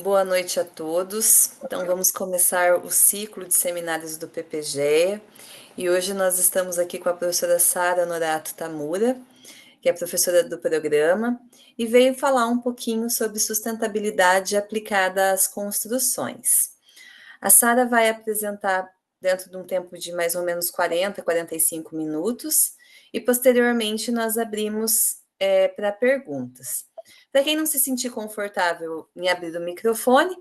Boa noite a todos. Então, vamos começar o ciclo de seminários do PPGE. E hoje nós estamos aqui com a professora Sara Norato Tamura, que é professora do programa, e veio falar um pouquinho sobre sustentabilidade aplicada às construções. A Sara vai apresentar dentro de um tempo de mais ou menos 45 minutos, e posteriormente nós abrimos para perguntas. Para quem não se sentir confortável em abrir o microfone,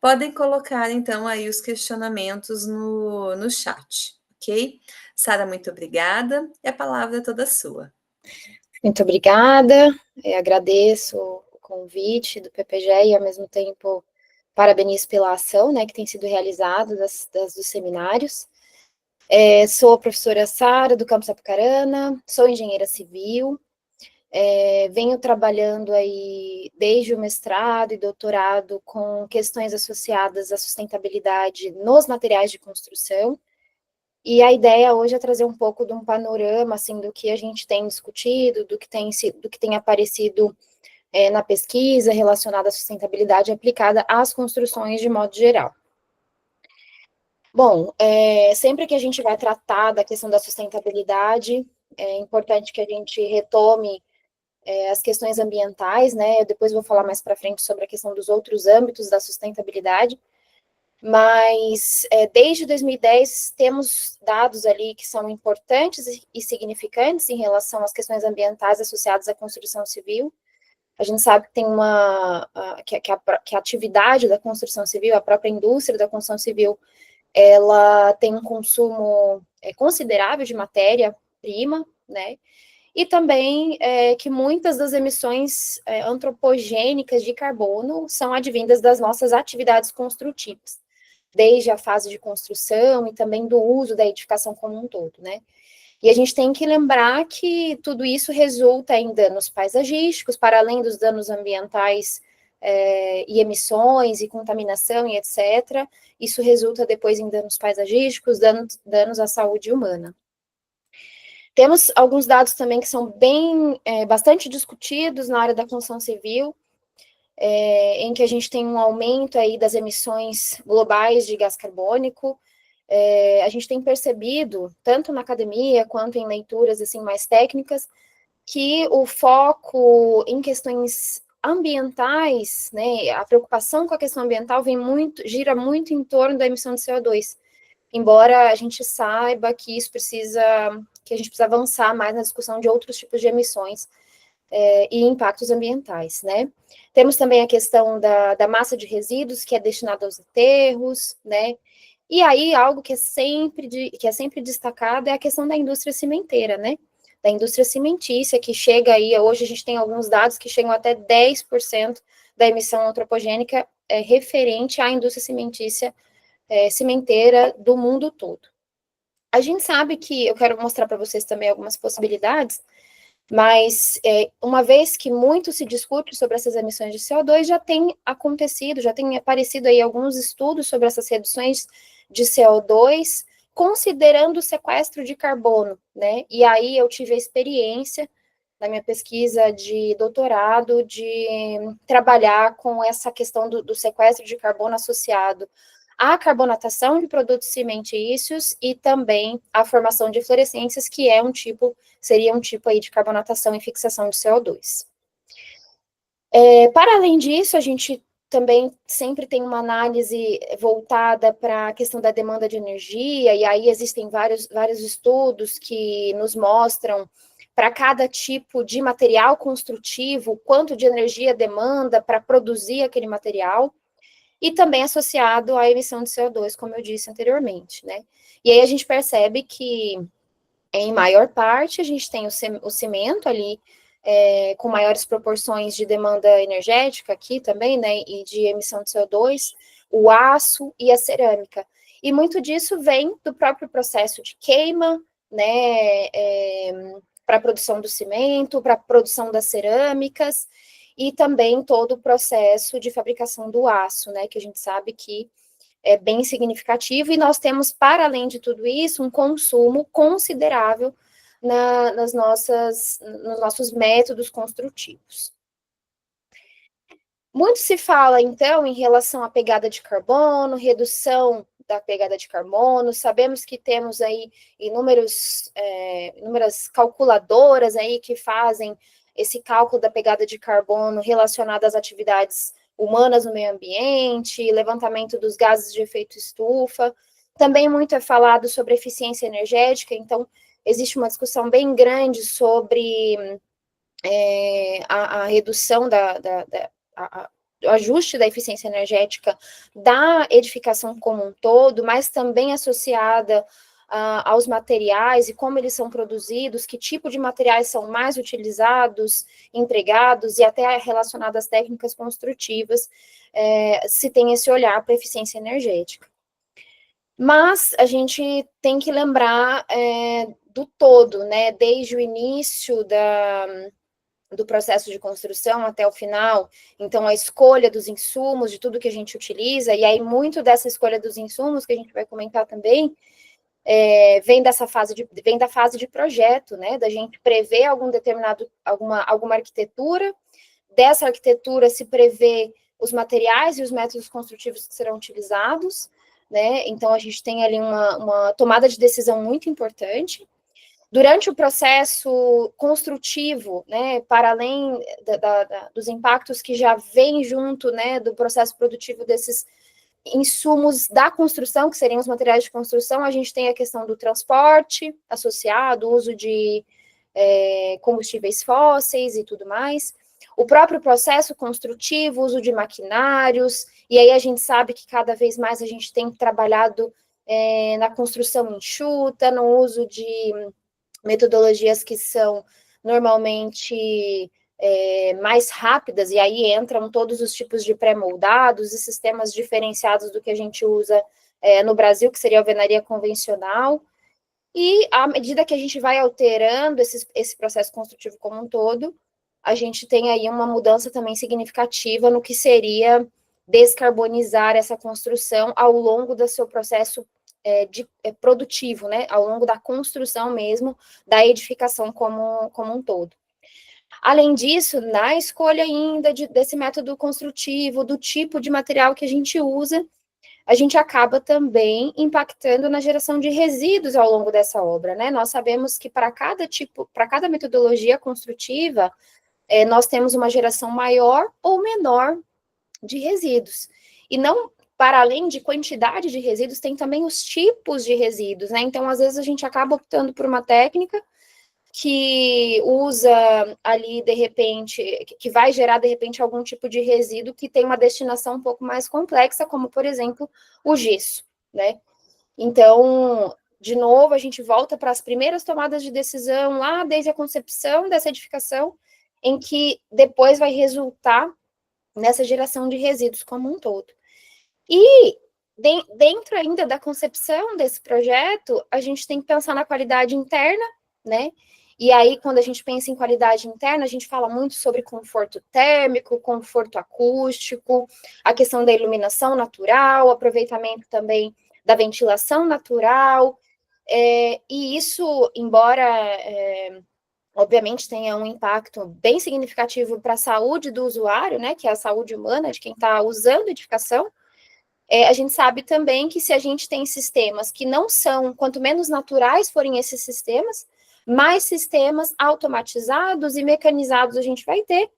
podem colocar então aí os questionamentos no chat, ok? Sara, muito obrigada e a palavra é toda sua. Muito obrigada, agradeço o convite do PPGE e, ao mesmo tempo, parabenizo pela ação, né, que tem sido realizada dos seminários. Sou a professora Sara, do campus Apucarana, sou engenheira civil, venho trabalhando aí desde o mestrado e doutorado com questões associadas à sustentabilidade nos materiais de construção. E a ideia hoje é trazer um pouco de um panorama, assim, do que a gente tem discutido, do que tem aparecido na pesquisa relacionada à sustentabilidade aplicada às construções de modo geral. Bom, sempre que a gente vai tratar da questão da sustentabilidade, é importante que a gente retome as questões ambientais, né? Eu depois vou falar mais para frente sobre a questão dos outros âmbitos da sustentabilidade, mas desde 2010 temos dados ali que são importantes e significantes em relação às questões ambientais associadas à construção civil. A gente sabe que tem que a atividade da construção civil, a própria indústria da construção civil, ela tem um consumo considerável de matéria-prima, né? E também que muitas das emissões antropogênicas de carbono são advindas das nossas atividades construtivas, desde a fase de construção e também do uso da edificação como um todo, né? E a gente tem que lembrar que tudo isso resulta em danos paisagísticos, para além dos danos ambientais e emissões e contaminação e etc. Isso resulta depois em danos paisagísticos, danos à saúde humana. Temos alguns dados também que são bastante discutidos na área da construção civil, em que a gente tem um aumento aí das emissões globais de gás carbônico. A gente tem percebido, tanto na academia quanto em leituras assim mais técnicas, que o foco em questões ambientais, né, a preocupação com a questão ambiental gira muito em torno da emissão de CO2. Embora a gente saiba que que a gente precisa avançar mais na discussão de outros tipos de emissões e impactos ambientais, né? Temos também a questão da massa de resíduos, que é destinada aos aterros, né? E aí, algo que é sempre destacado é a questão da indústria cimenteira, né? Da indústria cimentícia, que chega aí, hoje a gente tem alguns dados que chegam até 10% da emissão antropogênica referente à indústria cimenteira do mundo todo. A gente sabe que, eu quero mostrar para vocês também algumas possibilidades, mas uma vez que muito se discute sobre essas emissões de CO2, já tem acontecido, já tem aparecido aí alguns estudos sobre essas reduções de CO2, considerando o sequestro de carbono, né? E aí eu tive a experiência, na minha pesquisa de doutorado, de trabalhar com essa questão do sequestro de carbono associado à carbonatação de produtos cimentícios e também à formação de fluorescências, que seria um tipo aí de carbonatação e fixação de CO2. Para além disso, a gente também sempre tem uma análise voltada para a questão da demanda de energia, e aí existem vários estudos que nos mostram para cada tipo de material construtivo, quanto de energia demanda para produzir aquele material, e também associado à emissão de CO2, como eu disse anteriormente, né? E aí a gente percebe que, em maior parte, a gente tem o cimento ali, com maiores proporções de demanda energética aqui também, né, e de emissão de CO2, o aço e a cerâmica. E muito disso vem do próprio processo de queima, né, para a produção do cimento, para a produção das cerâmicas, e também todo o processo de fabricação do aço, né, que a gente sabe que é bem significativo, e nós temos, para além de tudo isso, um consumo considerável nos nossos métodos construtivos. Muito se fala, então, em relação à pegada de carbono, redução da pegada de carbono. Sabemos que temos aí inúmeras calculadoras aí que fazem esse cálculo da pegada de carbono relacionada às atividades humanas no meio ambiente, levantamento dos gases de efeito estufa. Também muito é falado sobre eficiência energética, então existe uma discussão bem grande sobre a redução o ajuste da eficiência energética da edificação como um todo, mas também associada aos materiais e como eles são produzidos, que tipo de materiais são mais utilizados, empregados e até relacionado às técnicas construtivas, se tem esse olhar para a eficiência energética. Mas a gente tem que lembrar do todo, né, desde o início do processo de construção até o final, então a escolha dos insumos, de tudo que a gente utiliza, e aí muito dessa escolha dos insumos, que a gente vai comentar também, vem da fase de projeto, né, da gente prever alguma arquitetura, dessa arquitetura se prevê os materiais e os métodos construtivos que serão utilizados, né, então a gente tem ali uma tomada de decisão muito importante. Durante o processo construtivo, né, para além dos impactos que já vêm junto, né, do processo produtivo desses insumos da construção, que seriam os materiais de construção, a gente tem a questão do transporte associado, o uso de combustíveis fósseis e tudo mais, o próprio processo construtivo, uso de maquinários, e aí a gente sabe que cada vez mais a gente tem trabalhado na construção enxuta, no uso de metodologias que são normalmente mais rápidas, e aí entram todos os tipos de pré-moldados e sistemas diferenciados do que a gente usa no Brasil, que seria a alvenaria convencional, e à medida que a gente vai alterando esse processo construtivo como um todo, a gente tem aí uma mudança também significativa no que seria descarbonizar essa construção ao longo do seu processo produtivo, né, ao longo da construção mesmo, da edificação como um todo. Além disso, na escolha ainda desse método construtivo, do tipo de material que a gente usa, a gente acaba também impactando na geração de resíduos ao longo dessa obra, né? Nós sabemos que para cada metodologia construtiva, nós temos uma geração maior ou menor de resíduos. E não para além de quantidade de resíduos, tem também os tipos de resíduos, né? Então, às vezes, a gente acaba optando por uma técnica que usa ali, de repente, que vai gerar, de repente, algum tipo de resíduo que tem uma destinação um pouco mais complexa, como, por exemplo, o gesso, né? Então, de novo, a gente volta para as primeiras tomadas de decisão, lá desde a concepção dessa edificação, em que depois vai resultar nessa geração de resíduos como um todo. E dentro ainda da concepção desse projeto, a gente tem que pensar na qualidade interna, né? E aí, quando a gente pensa em qualidade interna, a gente fala muito sobre conforto térmico, conforto acústico, a questão da iluminação natural, aproveitamento também da ventilação natural, e isso, embora obviamente tenha um impacto bem significativo para a saúde do usuário, né, que é a saúde humana de quem está usando a edificação, a gente sabe também que se a gente tem sistemas que não são, quanto menos naturais forem esses sistemas, mais sistemas automatizados e mecanizados a gente vai ter,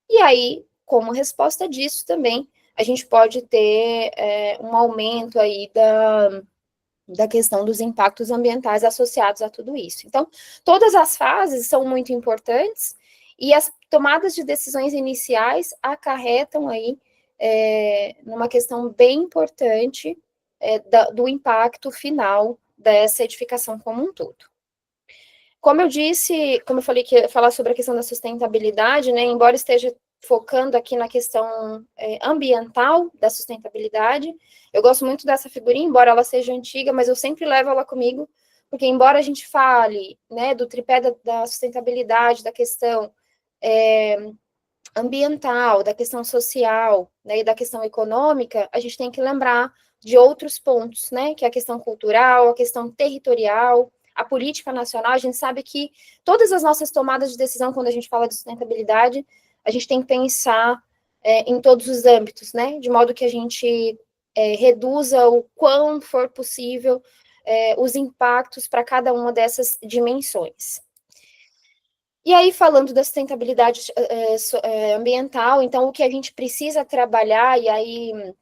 e aí, como resposta disso também, a gente pode ter um aumento aí da questão dos impactos ambientais associados a tudo isso. Então, todas as fases são muito importantes e as tomadas de decisões iniciais acarretam aí numa questão bem importante do impacto final dessa edificação como um todo. Como eu disse, como eu falei que ia falar sobre a questão da sustentabilidade, né, embora esteja focando aqui na questão ambiental da sustentabilidade, eu gosto muito dessa figurinha, embora ela seja antiga, mas eu sempre levo ela comigo, porque embora a gente fale, né, do tripé da sustentabilidade, da questão ambiental, da questão social, né, e da questão econômica, a gente tem que lembrar de outros pontos, né, que é a questão cultural, a questão territorial, a política nacional. A gente sabe que todas as nossas tomadas de decisão, quando a gente fala de sustentabilidade, a gente tem que pensar em todos os âmbitos, né? De modo que a gente reduza o quão for possível os impactos para cada uma dessas dimensões. E aí, falando da sustentabilidade ambiental, então, o que a gente precisa trabalhar, e aí,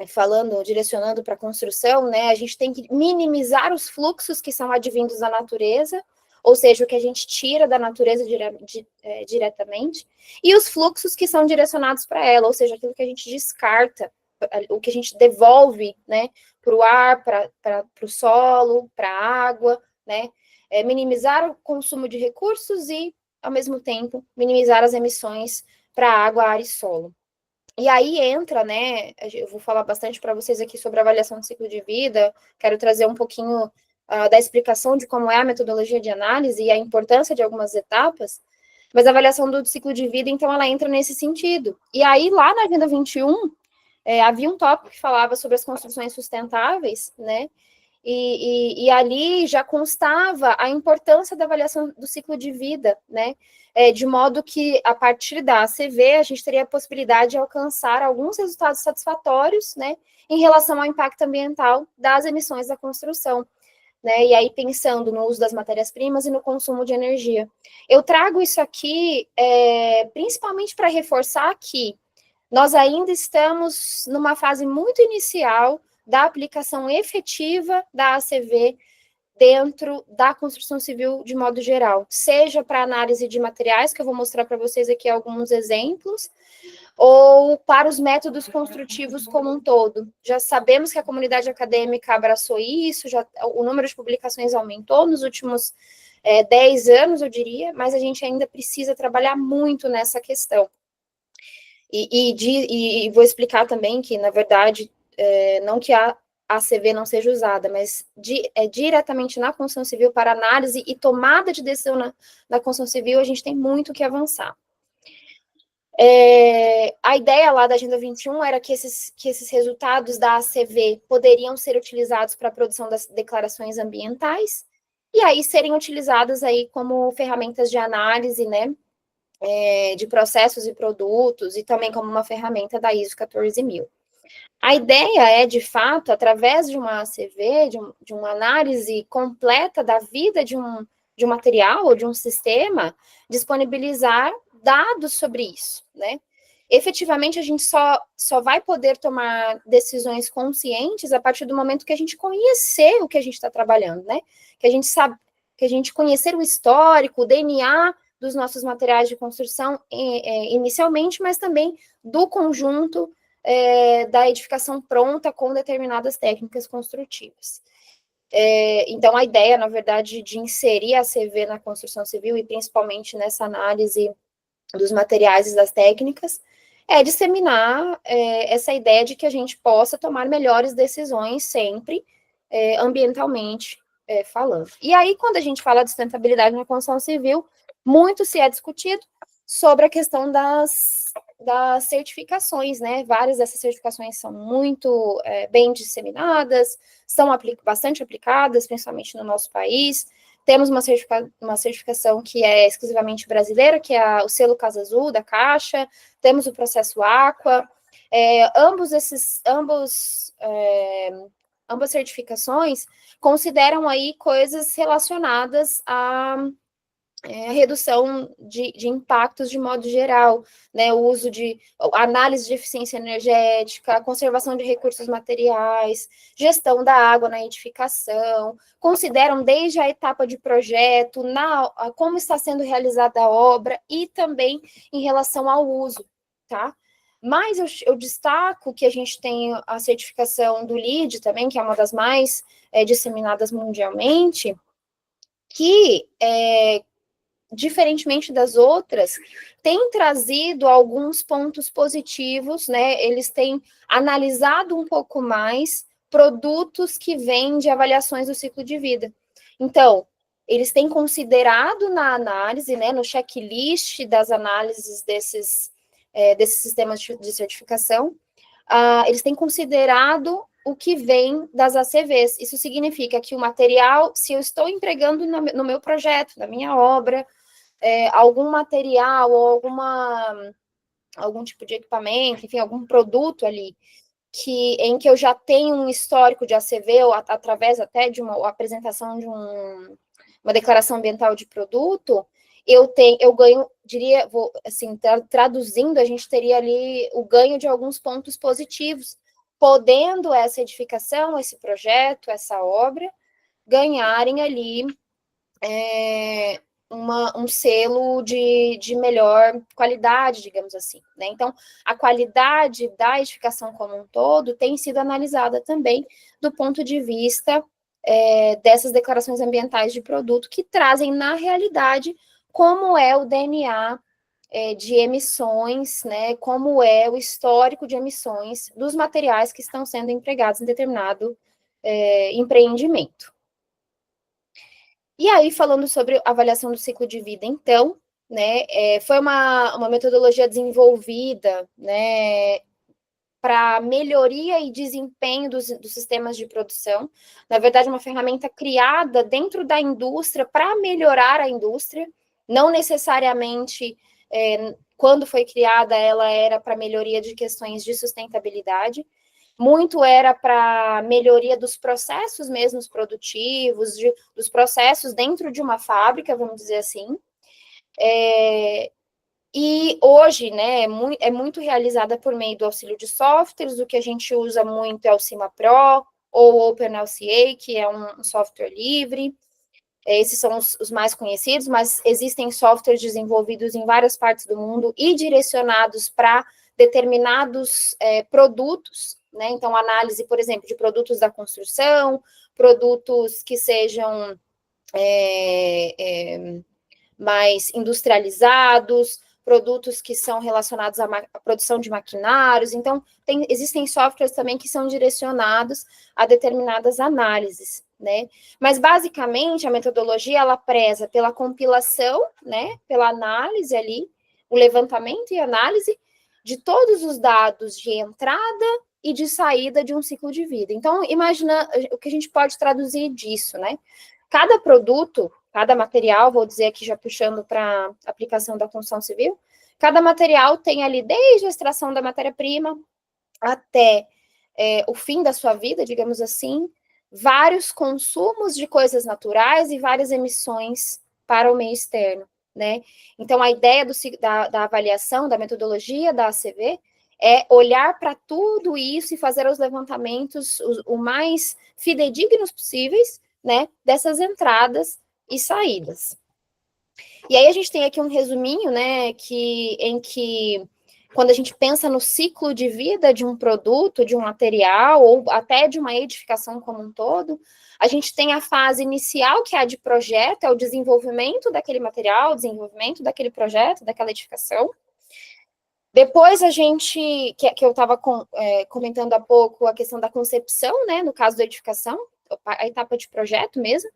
falando, direcionando para a construção, né, a gente tem que minimizar os fluxos que são advindos da natureza, ou seja, o que a gente tira da natureza diretamente, e os fluxos que são direcionados para ela, ou seja, aquilo que a gente descarta, o que a gente devolve, né, para o ar, para o solo, para a água, né, minimizar o consumo de recursos e, ao mesmo tempo, minimizar as emissões para água, ar e solo. E aí entra, né, eu vou falar bastante para vocês aqui sobre a avaliação do ciclo de vida, quero trazer um pouquinho da explicação de como é a metodologia de análise e a importância de algumas etapas, mas a avaliação do ciclo de vida, então, ela entra nesse sentido. E aí, lá na Agenda 21, havia um tópico que falava sobre as construções sustentáveis, né, e ali já constava a importância da avaliação do ciclo de vida, né? De modo que, a partir da ACV, a gente teria a possibilidade de alcançar alguns resultados satisfatórios, né? Em relação ao impacto ambiental das emissões da construção, né? E aí, pensando no uso das matérias-primas e no consumo de energia. Eu trago isso aqui, principalmente para reforçar que nós ainda estamos numa fase muito inicial da aplicação efetiva da ACV dentro da construção civil de modo geral, seja para análise de materiais, que eu vou mostrar para vocês aqui alguns exemplos, ou para os métodos construtivos como um todo. Já sabemos que a comunidade acadêmica abraçou isso, o número de publicações aumentou nos últimos 10 anos, eu diria, mas a gente ainda precisa trabalhar muito nessa questão. E vou explicar também que, na verdade, não que a ACV não seja usada, mas diretamente na construção civil para análise e tomada de decisão na construção civil, a gente tem muito que avançar. A ideia lá da Agenda 21 era que esses resultados da ACV poderiam ser utilizados para a produção das declarações ambientais, e aí serem utilizadas aí como ferramentas de análise, né, de processos e produtos, e também como uma ferramenta da ISO 14000. A ideia é, de fato, através de uma ACV, de uma análise completa da vida de um material ou de um sistema, disponibilizar dados sobre isso, né? Efetivamente, a gente só vai poder tomar decisões conscientes a partir do momento que a gente conhecer o que a gente está trabalhando, né? Que a gente sabe, que a gente conhecer o histórico, o DNA dos nossos materiais de construção inicialmente, mas também do conjunto da edificação pronta com determinadas técnicas construtivas. Então, a ideia, na verdade, de inserir a CV na construção civil, e principalmente nessa análise dos materiais e das técnicas, é disseminar essa ideia de que a gente possa tomar melhores decisões sempre, ambientalmente falando. E aí, quando a gente fala de sustentabilidade na construção civil, muito se é discutido sobre a questão das certificações, né? Várias dessas certificações são muito bem disseminadas, são bastante aplicadas, principalmente no nosso país. Temos uma certificação que é exclusivamente brasileira, que é o selo Casa Azul, da Caixa, temos o processo Aqua. Ambas certificações consideram aí coisas relacionadas a redução de impactos de modo geral, né, o uso de análise de eficiência energética, conservação de recursos materiais, gestão da água na edificação, consideram desde a etapa de projeto, como está sendo realizada a obra e também em relação ao uso, tá? Mas eu destaco que a gente tem a certificação do LEED também, que é uma das mais disseminadas mundialmente, que diferentemente das outras, tem trazido alguns pontos positivos, né? Eles têm analisado um pouco mais produtos que vêm de avaliações do ciclo de vida. Então, eles têm considerado na análise, né, no checklist das análises desses sistemas de certificação, eles têm considerado o que vem das ACVs. Isso significa que o material, se eu estou empregando no meu projeto, na minha obra, algum material ou algum tipo de equipamento, enfim, algum produto ali, em que eu já tenho um histórico de ACV, ou através até de uma apresentação de uma declaração ambiental de produto, eu ganho, diria, assim, traduzindo, a gente teria ali o ganho de alguns pontos positivos, podendo essa edificação, esse projeto, essa obra, ganharem ali um selo de melhor qualidade, digamos assim, né? Então, a qualidade da edificação como um todo tem sido analisada também do ponto de vista dessas declarações ambientais de produto que trazem, na realidade, como é o DNA de emissões, né? Como é o histórico de emissões dos materiais que estão sendo empregados em determinado empreendimento. E aí, falando sobre avaliação do ciclo de vida, então, né, foi uma metodologia desenvolvida, né, para melhoria e desempenho dos sistemas de produção. Na verdade, uma ferramenta criada dentro da indústria para melhorar a indústria, não necessariamente, quando foi criada, ela era para melhoria de questões de sustentabilidade, muito era para melhoria dos processos mesmos produtivos, dos processos dentro de uma fábrica, vamos dizer assim. E hoje, né, é muito realizada por meio do auxílio de softwares. O que a gente usa muito é o Cima Pro ou o OpenLCA, que é um software livre. Esses são os mais conhecidos, mas existem softwares desenvolvidos em várias partes do mundo e direcionados para determinados produtos, né? Então, análise, por exemplo, de produtos da construção, produtos que sejam mais industrializados, produtos que são relacionados à produção de maquinários. Então, existem softwares também que são direcionados a determinadas análises, né? Mas, basicamente, a metodologia, ela preza pela compilação, né? Pela análise ali, o levantamento e análise de todos os dados de entrada e de saída de um ciclo de vida. Então, imagina o que a gente pode traduzir disso, né? Cada produto, cada material, vou dizer aqui já puxando para a aplicação da construção civil, cada material tem ali, desde a extração da matéria-prima até o fim da sua vida, digamos assim, vários consumos de coisas naturais e várias emissões para o meio externo, né? Então, a ideia da avaliação, da metodologia da ACV, é olhar para tudo isso e fazer os levantamentos o mais fidedignos possíveis, né, dessas entradas e saídas. E aí a gente tem aqui um resuminho, né, em que quando a gente pensa no ciclo de vida de um produto, de um material, ou até de uma edificação como um todo, a gente tem a fase inicial, que é a de projeto, é o desenvolvimento daquele material, o desenvolvimento daquele projeto, daquela edificação. Depois a gente, que eu estava comentando há pouco, a questão da concepção, né, no caso da edificação, a etapa de projeto mesmo.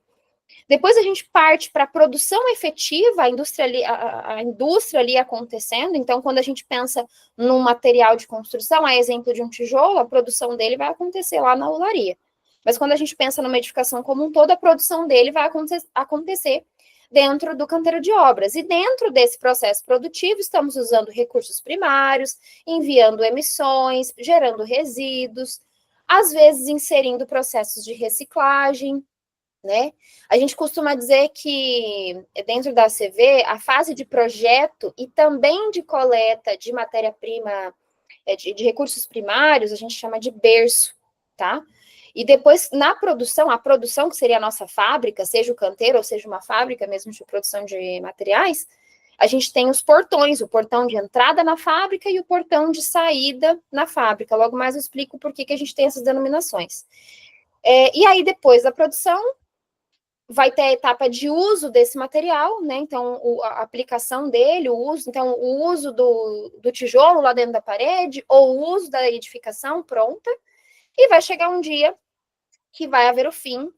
Depois a gente parte para a produção efetiva, a indústria ali acontecendo. Então, quando a gente pensa num material de construção, a exemplo de um tijolo, a produção dele vai acontecer lá na olaria. Mas quando a gente pensa numa edificação como um todo, a produção dele vai acontecer dentro do canteiro de obras. E dentro desse processo produtivo, estamos usando recursos primários, enviando emissões, gerando resíduos, às vezes inserindo processos de reciclagem, né? A gente costuma dizer que dentro da ACV, a fase de projeto e também de coleta de matéria-prima, de recursos primários, a gente chama de berço, tá? E depois, na produção, a produção, que seria a nossa fábrica, seja o canteiro ou seja uma fábrica mesmo de produção de materiais, a gente tem os portões, o portão de entrada na fábrica e o portão de saída na fábrica. Logo mais eu explico por que a gente tem essas denominações. E aí, depois da produção, vai ter a etapa de uso desse material, né? Então, a aplicação dele, o uso, então, o uso do tijolo lá dentro da parede, ou o uso da edificação pronta, e vai chegar um dia que vai haver o fim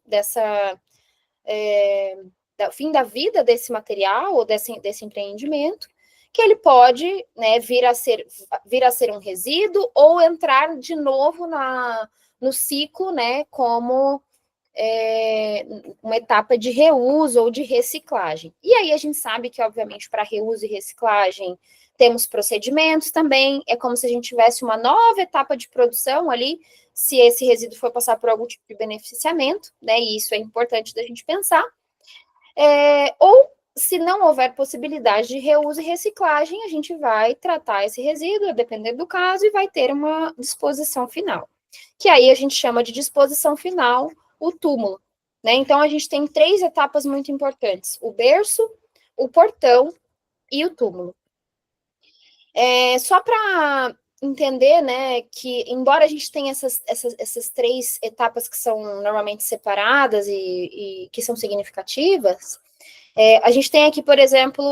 fim da vida desse material ou desse empreendimento, que ele pode, né, vir a ser um resíduo ou entrar de novo no ciclo, né, como uma etapa de reuso ou de reciclagem. E aí a gente sabe que, obviamente, para reuso e reciclagem, temos procedimentos também, é como se a gente tivesse uma nova etapa de produção ali, se esse resíduo for passar por algum tipo de beneficiamento, né, e isso é importante da gente pensar, ou se não houver possibilidade de reuso e reciclagem, a gente vai tratar esse resíduo, a depender do caso, e vai ter uma disposição final, que aí a gente chama de disposição final, o túmulo, né? Então, a gente tem 3 etapas muito importantes: o berço, o portão e o túmulo. Só para entender, né, que embora a gente tenha essas 3 etapas que são normalmente separadas e que são significativas, a gente tem aqui, por exemplo,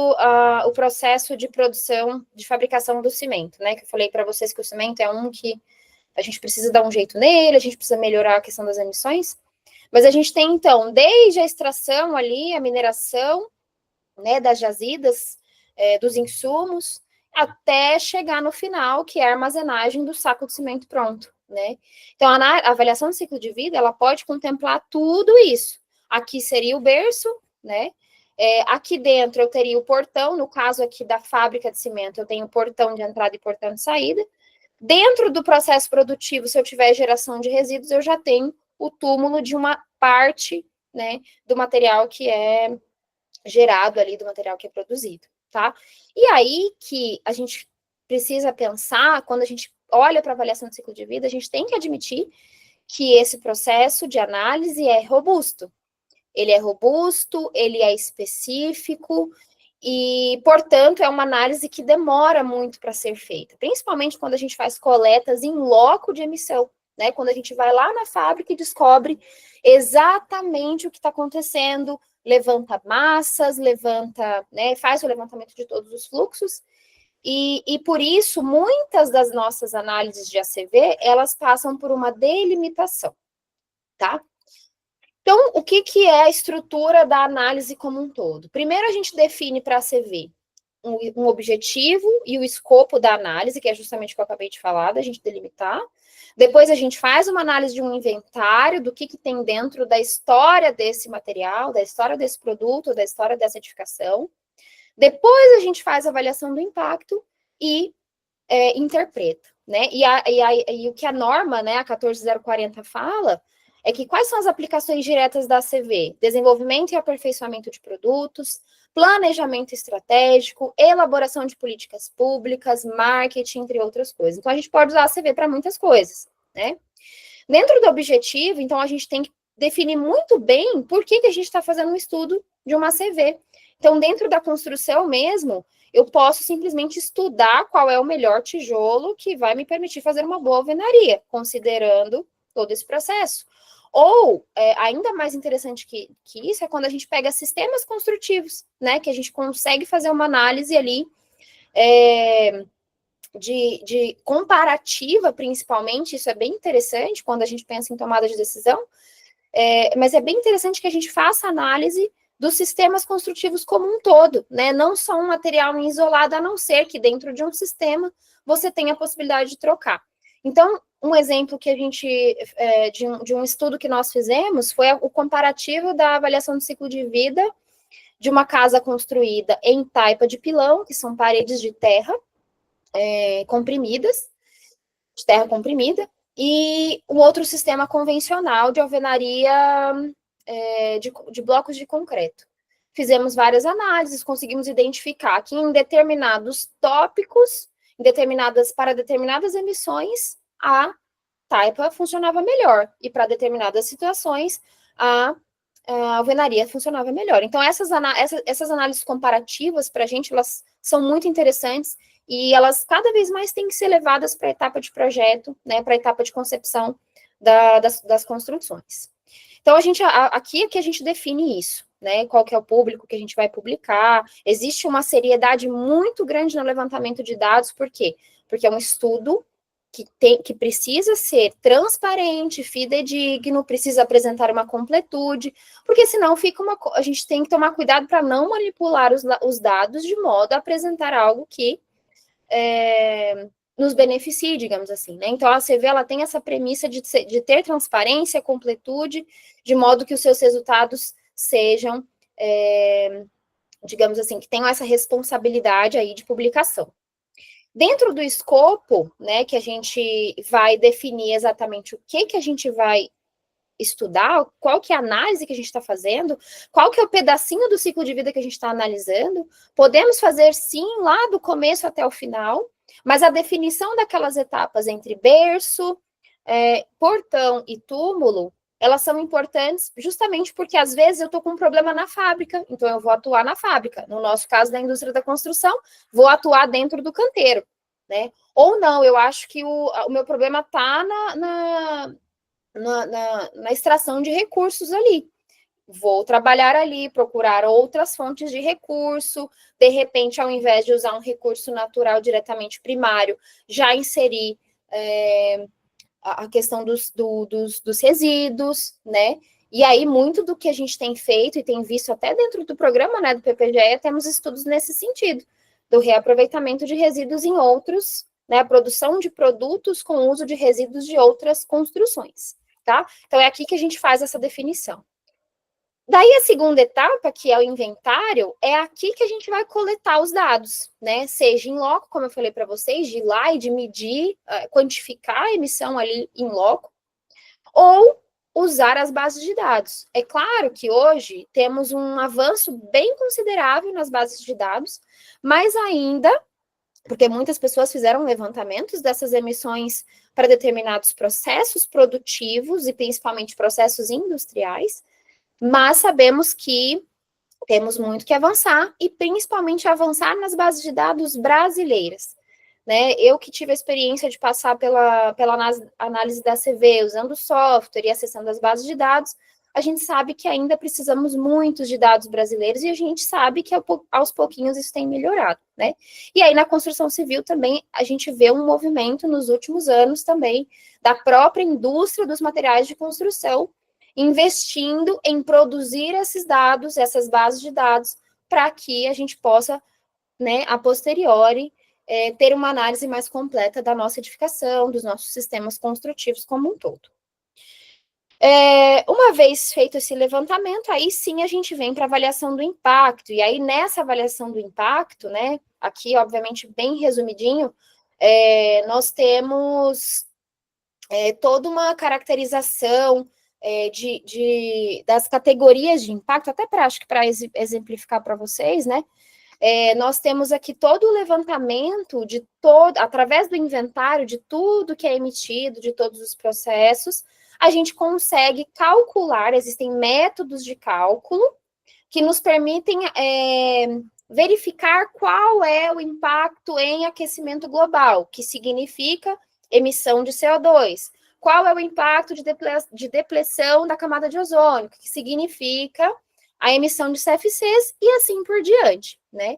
o processo de produção, de fabricação do cimento, né, que eu falei para vocês que o cimento é um que a gente precisa dar um jeito nele, a gente precisa melhorar a questão das emissões, mas a gente tem, então, desde a extração ali, a mineração, né, das jazidas, dos insumos, até chegar no final, que é a armazenagem do saco de cimento pronto, né? Então, a avaliação do ciclo de vida, ela pode contemplar tudo isso. Aqui seria o berço, né? Aqui dentro eu teria o portão, no caso aqui da fábrica de cimento, eu tenho portão de entrada e portão de saída. Dentro do processo produtivo, se eu tiver geração de resíduos, eu já tenho o túmulo de uma parte, né, do material que é gerado ali, do material que é produzido, tá? E aí que a gente precisa pensar, quando a gente olha para a avaliação de ciclo de vida, a gente tem que admitir que esse processo de análise é robusto. Ele é robusto, ele é específico, e, portanto, é uma análise que demora muito para ser feita, principalmente quando a gente faz coletas em loco de emissão, né? Quando a gente vai lá na fábrica e descobre exatamente o que está acontecendo, levanta massas, levanta, né, faz o levantamento de todos os fluxos, e por isso, muitas das nossas análises de ACV, elas passam por uma delimitação, tá? Então, o que é a estrutura da análise como um todo? Primeiro, a gente define para a CV um objetivo e o escopo da análise, que é justamente o que eu acabei de falar, da gente delimitar. Depois, a gente faz uma análise de um inventário do que tem dentro da história desse material, da história desse produto, da história dessa edificação. Depois, a gente faz a avaliação do impacto e interpreta, né? E o que a norma, né, a 14040 fala é que quais são as aplicações diretas da ACV? Desenvolvimento e aperfeiçoamento de produtos, planejamento estratégico, elaboração de políticas públicas, marketing, entre outras coisas. Então, a gente pode usar a ACV para muitas coisas, né? Dentro do objetivo, então, a gente tem que definir muito bem por que a gente está fazendo um estudo de uma ACV. Então, dentro da construção mesmo, eu posso simplesmente estudar qual é o melhor tijolo que vai me permitir fazer uma boa alvenaria, considerando todo esse processo. Ou, ainda mais interessante que isso, é quando a gente pega sistemas construtivos, né, que a gente consegue fazer uma análise ali de comparativa, principalmente, isso é bem interessante quando a gente pensa em tomada de decisão, mas é bem interessante que a gente faça análise dos sistemas construtivos como um todo, né? Não só um material isolado, a não ser que dentro de um sistema você tenha a possibilidade de trocar. Então, um exemplo que a gente, de um estudo que nós fizemos, foi o comparativo da avaliação do ciclo de vida de uma casa construída em taipa de pilão, que são paredes de terra comprimidas, de terra comprimida, e um outro sistema convencional de alvenaria de blocos de concreto. Fizemos várias análises, conseguimos identificar que em determinados tópicos, para determinadas emissões, a taipa funcionava melhor, e para determinadas situações, a alvenaria funcionava melhor. Então, essas análises comparativas, para a gente, elas são muito interessantes, e elas cada vez mais têm que ser levadas para a etapa de projeto, né, para a etapa de concepção das construções. Então, aqui é que a gente define isso, né? Qual que é o público que a gente vai publicar. Existe uma seriedade muito grande no levantamento de dados, por quê? Porque é um estudo que precisa ser transparente, fidedigno, precisa apresentar uma completude, porque senão a gente tem que tomar cuidado para não manipular os dados de modo a apresentar algo que nos beneficie, digamos assim, né? Então, a ACV, ela tem essa premissa de ter transparência, completude, de modo que os seus resultados sejam, digamos assim, que tenham essa responsabilidade aí de publicação. Dentro do escopo, né, que a gente vai definir exatamente o que a gente vai estudar, qual que é a análise que a gente está fazendo, qual que é o pedacinho do ciclo de vida que a gente está analisando, podemos fazer sim lá do começo até o final, mas a definição daquelas etapas entre berço, portão e túmulo, elas são importantes justamente porque às vezes eu estou com um problema na fábrica, então eu vou atuar na fábrica. No nosso caso da indústria da construção, vou atuar dentro do canteiro, né? Ou não, eu acho que o meu problema está na extração de recursos ali. Vou trabalhar ali, procurar outras fontes de recurso, de repente, ao invés de usar um recurso natural diretamente primário, já inserir a questão dos resíduos, né? E aí, muito do que a gente tem feito e tem visto até dentro do programa, né, do PPGE, temos estudos nesse sentido, do reaproveitamento de resíduos em outros, né, a produção de produtos com uso de resíduos de outras construções, tá? Então, é aqui que a gente faz essa definição. Daí, a segunda etapa, que é o inventário, é aqui que a gente vai coletar os dados, né? Seja em loco, como eu falei para vocês, de ir lá e de medir, quantificar a emissão ali em loco, ou usar as bases de dados. É claro que hoje temos um avanço bem considerável nas bases de dados, mas ainda, porque muitas pessoas fizeram levantamentos dessas emissões para determinados processos produtivos e principalmente processos industriais, mas sabemos que temos muito que avançar e principalmente avançar nas bases de dados brasileiras. Né? Eu que tive a experiência de passar pela análise da CV, usando o software e acessando as bases de dados, a gente sabe que ainda precisamos muito de dados brasileiros e a gente sabe que aos pouquinhos isso tem melhorado, né? E aí na construção civil também a gente vê um movimento nos últimos anos também da própria indústria dos materiais de construção investindo em produzir esses dados, essas bases de dados, para que a gente possa, né, a posteriori, ter uma análise mais completa da nossa edificação, dos nossos sistemas construtivos como um todo. Uma vez feito esse levantamento, aí sim a gente vem para a avaliação do impacto, e aí nessa avaliação do impacto, né, aqui obviamente bem resumidinho, nós temos toda uma caracterização das categorias de impacto, até acho que para exemplificar para vocês, né? Nós temos aqui todo o levantamento através do inventário de tudo que é emitido, de todos os processos, a gente consegue calcular, existem métodos de cálculo que nos permitem verificar qual é o impacto em aquecimento global, que significa emissão de CO2. Qual é o impacto de depleção da camada de ozônio, que significa a emissão de CFCs e assim por diante, né?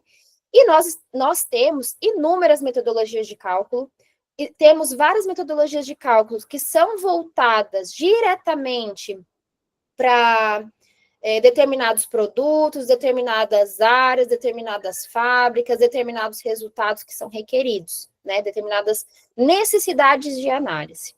E nós temos inúmeras metodologias de cálculo, e temos várias metodologias de cálculo que são voltadas diretamente para determinados produtos, determinadas áreas, determinadas fábricas, determinados resultados que são requeridos, né? Determinadas necessidades de análise.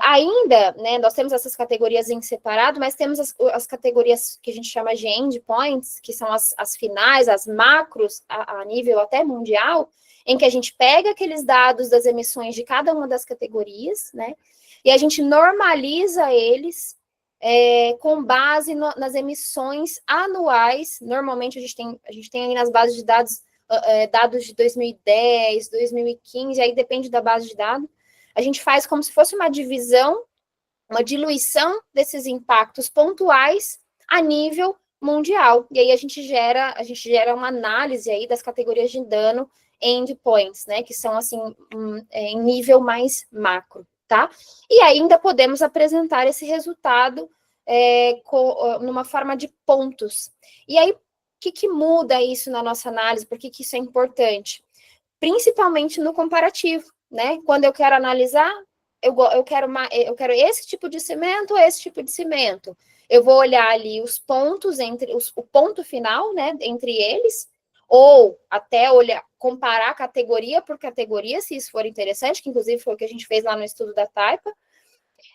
Ainda, né, nós temos essas categorias em separado, mas temos as categorias que a gente chama de endpoints, que são as finais, as macros, a nível até mundial, em que a gente pega aqueles dados das emissões de cada uma das categorias, né, e a gente normaliza eles com base nas emissões anuais. Normalmente a gente tem aí nas bases de dados, dados de 2010, 2015, aí depende da base de dados. A gente faz como se fosse uma divisão, uma diluição desses impactos pontuais a nível mundial. E aí a gente gera uma análise aí das categorias de dano endpoints, né, que são assim em nível mais macro, tá? E ainda podemos apresentar esse resultado numa forma de pontos. E aí, o que muda isso na nossa análise? Por que isso é importante? Principalmente no comparativo. Né? Quando eu quero analisar, eu quero esse tipo de cimento ou esse tipo de cimento. Eu vou olhar ali os pontos o ponto final, né, entre eles, ou até comparar categoria por categoria, se isso for interessante, que inclusive foi o que a gente fez lá no estudo da Taipa,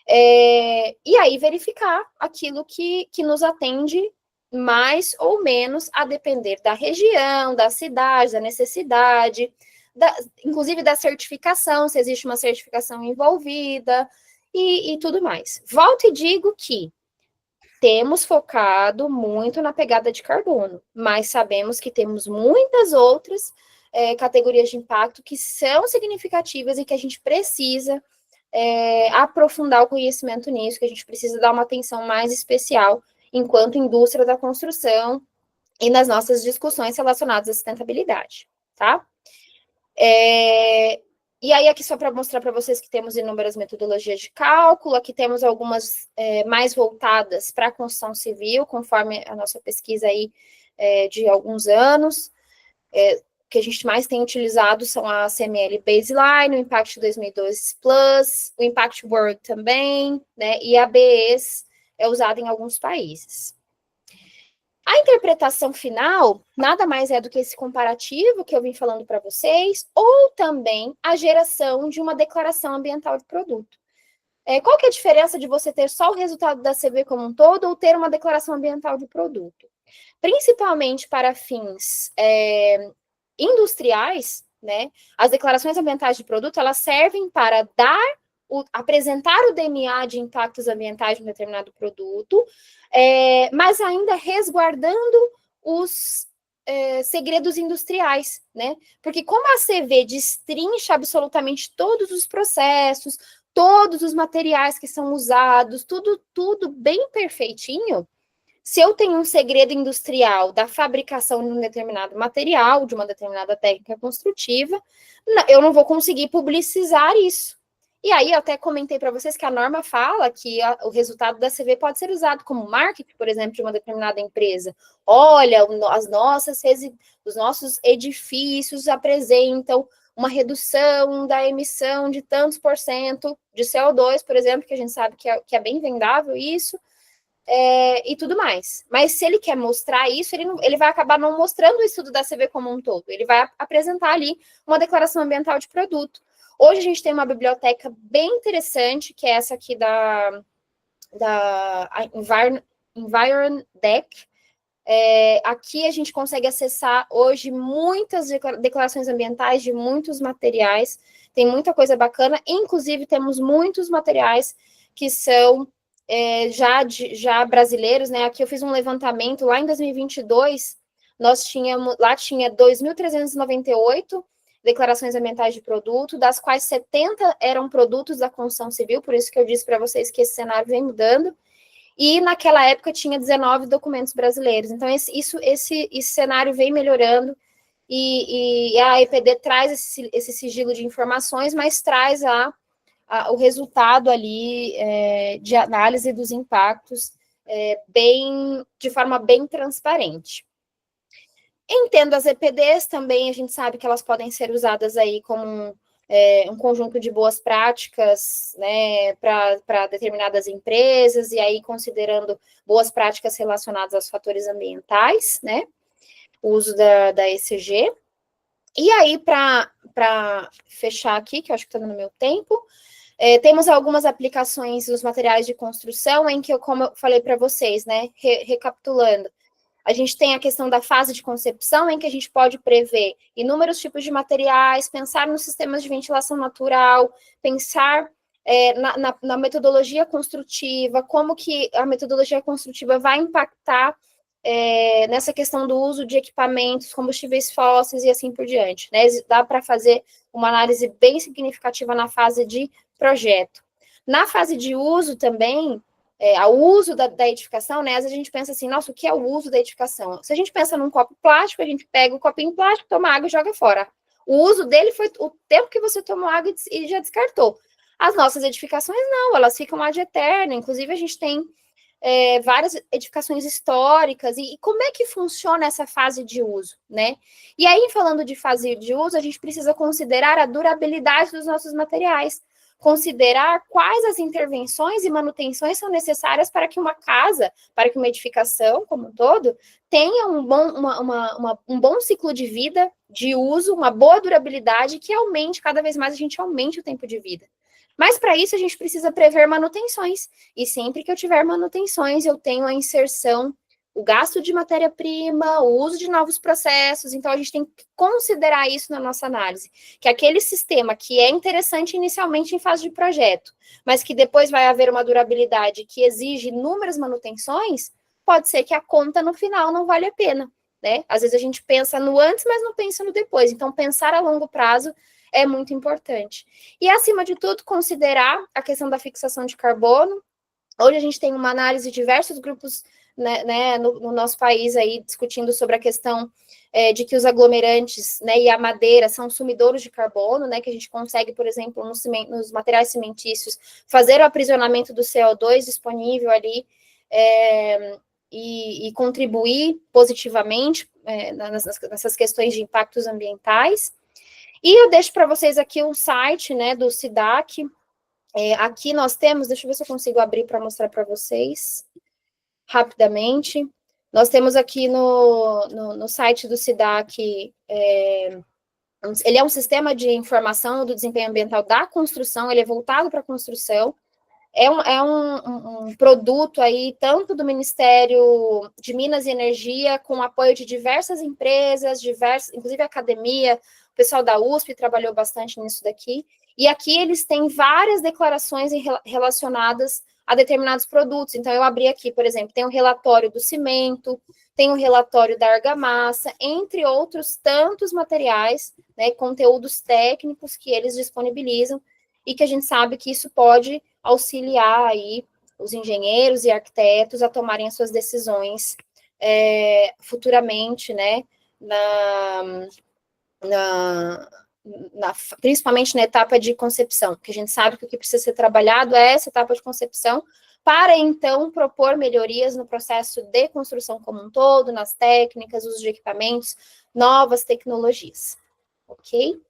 e aí verificar aquilo que nos atende mais ou menos a depender da região, da cidade, da necessidade, inclusive da certificação, se existe uma certificação envolvida e tudo mais. Volto e digo que temos focado muito na pegada de carbono, mas sabemos que temos muitas outras categorias de impacto que são significativas e que a gente precisa aprofundar o conhecimento nisso, que a gente precisa dar uma atenção mais especial enquanto indústria da construção e nas nossas discussões relacionadas à sustentabilidade, tá? E aí, aqui só para mostrar para vocês que temos inúmeras metodologias de cálculo, aqui temos algumas mais voltadas para a construção civil, conforme a nossa pesquisa aí de alguns anos. O que a gente mais tem utilizado são a CML Baseline, o Impact 2012 Plus, o Impact World também, né? E a BES é usada em alguns países. A interpretação final nada mais é do que esse comparativo que eu vim falando para vocês, ou também a geração de uma declaração ambiental de produto. Qual que é a diferença de você ter só o resultado da CV como um todo ou ter uma declaração ambiental de produto? Principalmente para fins industriais, né? As declarações ambientais de produto, elas servem para apresentar o DNA de impactos ambientais de um determinado produto, mas ainda resguardando os segredos industriais, né? Porque como a CV destrincha absolutamente todos os processos, todos os materiais que são usados, tudo bem perfeitinho, se eu tenho um segredo industrial da fabricação de um determinado material, de uma determinada técnica construtiva, eu não vou conseguir publicizar isso. E aí, eu até comentei para vocês que a norma fala que o resultado da CV pode ser usado como marketing, por exemplo, de uma determinada empresa. Olha, os nossos edifícios apresentam uma redução da emissão de tantos por cento de CO2, por exemplo, que a gente sabe que é bem vendável isso, e tudo mais. Mas se ele quer mostrar isso, ele vai acabar não mostrando o estudo da CV como um todo. Ele vai apresentar ali uma declaração ambiental de produto. Hoje a gente tem uma biblioteca bem interessante, que é essa aqui da Environ Deck. Aqui a gente consegue acessar hoje muitas declarações ambientais de muitos materiais. Tem muita coisa bacana. Inclusive, temos muitos materiais que são já brasileiros, né? Aqui eu fiz um levantamento lá em 2022, lá tinha 2.398 declarações ambientais de produto, das quais 70 eram produtos da construção civil, por isso que eu disse para vocês que esse cenário vem mudando, e naquela época tinha 19 documentos brasileiros. Então, esse cenário vem melhorando, e a EPD traz esse sigilo de informações, mas traz o resultado ali de análise dos impactos de forma bem transparente. Entendo as EPDs também, a gente sabe que elas podem ser usadas aí como um conjunto de boas práticas, né, para determinadas empresas, e aí considerando boas práticas relacionadas aos fatores ambientais, né, o uso da ECG. E aí, para fechar aqui, que eu acho que está no meu tempo, temos algumas aplicações nos materiais de construção em que, como eu falei para vocês, né, recapitulando, a gente tem a questão da fase de concepção, em que a gente pode prever inúmeros tipos de materiais, pensar nos sistemas de ventilação natural, pensar na metodologia construtiva, como que a metodologia construtiva vai impactar nessa questão do uso de equipamentos, combustíveis fósseis e assim por diante, né? Dá para fazer uma análise bem significativa na fase de projeto. Na fase de uso também, ao uso da edificação, né? Às vezes a gente pensa assim, nossa, o que é o uso da edificação? Se a gente pensa num copo plástico, a gente pega o copinho plástico, toma água e joga fora. O uso dele foi o tempo que você tomou água e já descartou. As nossas edificações não, elas ficam ad eterno. Inclusive, a gente tem várias edificações históricas. E como é que funciona essa fase de uso, né? E aí, falando de fase de uso, a gente precisa considerar a durabilidade dos nossos materiais. considerar quais as intervenções e manutenções são necessárias para que uma casa, para que uma edificação como um todo, tenha um bom ciclo de vida, de uso, uma boa durabilidade, que aumente, cada vez mais a gente aumente o tempo de vida. Mas para isso a gente precisa prever manutenções, e sempre que eu tiver manutenções, eu tenho a inserção, o gasto de matéria-prima, o uso de novos processos, então a gente tem que considerar isso na nossa análise, que aquele sistema que é interessante inicialmente em fase de projeto, mas que depois vai haver uma durabilidade que exige inúmeras manutenções, pode ser que a conta no final não vale a pena, né? Às vezes a gente pensa no antes, mas não pensa no depois, então pensar a longo prazo é muito importante. E, acima de tudo, considerar a questão da fixação de carbono. Hoje a gente tem uma análise de diversos grupos, né, no nosso país aí discutindo sobre a questão de que os aglomerantes, né, e a madeira são sumidouros de carbono, né, que a gente consegue, por exemplo, nos materiais cimentícios, fazer o aprisionamento do CO2 disponível ali e contribuir positivamente nessas questões de impactos ambientais. E eu deixo para vocês aqui um site, né, do SIDAC. Aqui nós temos, deixa eu ver se eu consigo abrir para mostrar para vocês rapidamente. Nós temos aqui no site do SIDAC, ele é um sistema de informação do desempenho ambiental da construção, ele é voltado para a construção. É um produto aí, tanto do Ministério de Minas e Energia, com apoio de diversas empresas, inclusive a academia, o pessoal da USP trabalhou bastante nisso daqui, e aqui eles têm várias declarações relacionadas a determinados produtos. Então, eu abri aqui, por exemplo, tem um relatório do cimento, tem um relatório da argamassa, entre outros tantos materiais, né, conteúdos técnicos que eles disponibilizam, e que a gente sabe que isso pode auxiliar aí os engenheiros e arquitetos a tomarem as suas decisões futuramente, né, principalmente na etapa de concepção, que a gente sabe que o que precisa ser trabalhado é essa etapa de concepção, para então propor melhorias no processo de construção como um todo, nas técnicas, uso de equipamentos, novas tecnologias, ok?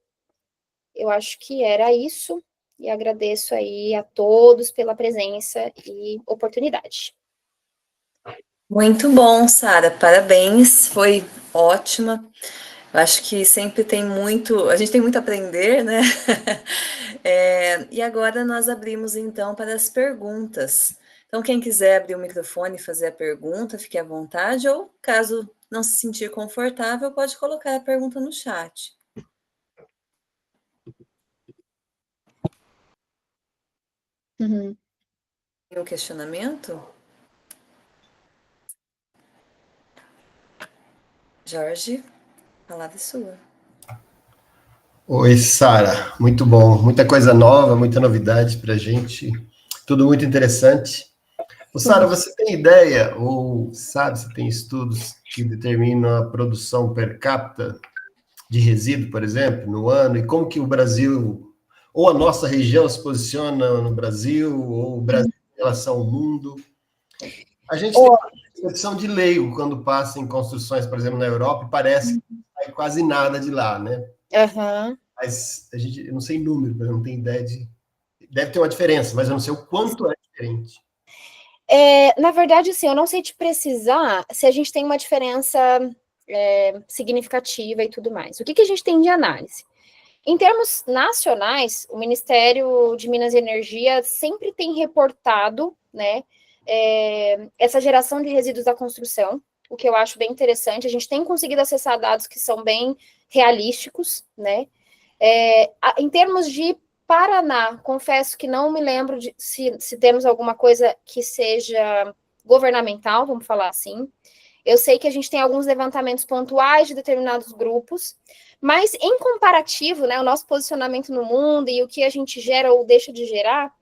Eu acho que era isso. E agradeço aí a todos pela presença e oportunidade. Muito bom, Sara, parabéns, foi ótima. Eu acho que sempre tem muito, a gente tem muito a aprender, né? E agora nós abrimos então para as perguntas. Então, quem quiser abrir o microfone e fazer a pergunta, fique à vontade, ou caso não se sentir confortável, pode colocar a pergunta no chat. Uhum. Tem um questionamento? Jorge, a palavra é sua. Oi, Sara, muito bom, muita coisa nova, muita novidade para a gente, tudo muito interessante. Sara, você tem ideia, ou sabe, se tem estudos que determinam a produção per capita de resíduo, por exemplo, no ano, e como que o Brasil, ou a nossa região se posiciona no Brasil, ou o Brasil em relação ao mundo? A gente tem uma percepção de leigo quando passa em construções, por exemplo, na Europa, e parece que não sai quase nada de lá, né? Uhum. Mas eu não sei número, eu não tenho ideia de... Deve ter uma diferença, mas eu não sei o quanto é diferente. Na verdade, assim, eu não sei te precisar se a gente tem uma diferença significativa e tudo mais. O que a gente tem de análise? Em termos nacionais, o Ministério de Minas e Energia sempre tem reportado, né, essa geração de resíduos da construção, o que eu acho bem interessante. A gente tem conseguido acessar dados que são bem realísticos, né? Em termos de Paraná, confesso que não me lembro se temos alguma coisa que seja governamental, vamos falar assim. Eu sei que a gente tem alguns levantamentos pontuais de determinados grupos, mas em comparativo, né, o nosso posicionamento no mundo e o que a gente gera ou deixa de gerar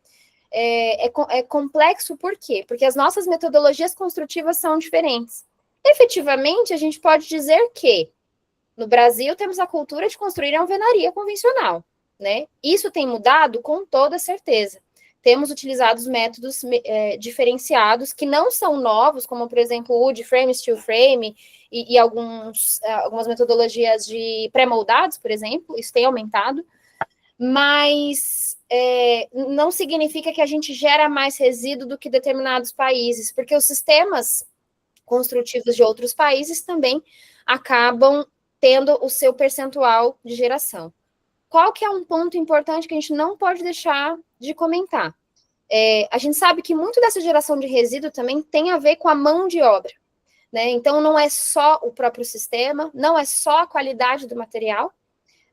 é complexo, por quê? Porque as nossas metodologias construtivas são diferentes. Efetivamente, a gente pode dizer que no Brasil temos a cultura de construir a alvenaria convencional, né? Isso tem mudado com toda certeza. Temos utilizado métodos diferenciados que não são novos, como, por exemplo, wood frame, steel frame e algumas metodologias de pré-moldados, por exemplo, isso tem aumentado, mas não significa que a gente gera mais resíduo do que determinados países, porque os sistemas construtivos de outros países também acabam tendo o seu percentual de geração. Qual que é um ponto importante que a gente não pode deixar de comentar? A gente sabe que muito dessa geração de resíduo também tem a ver com a mão de obra, né? Então, não é só o próprio sistema, não é só a qualidade do material,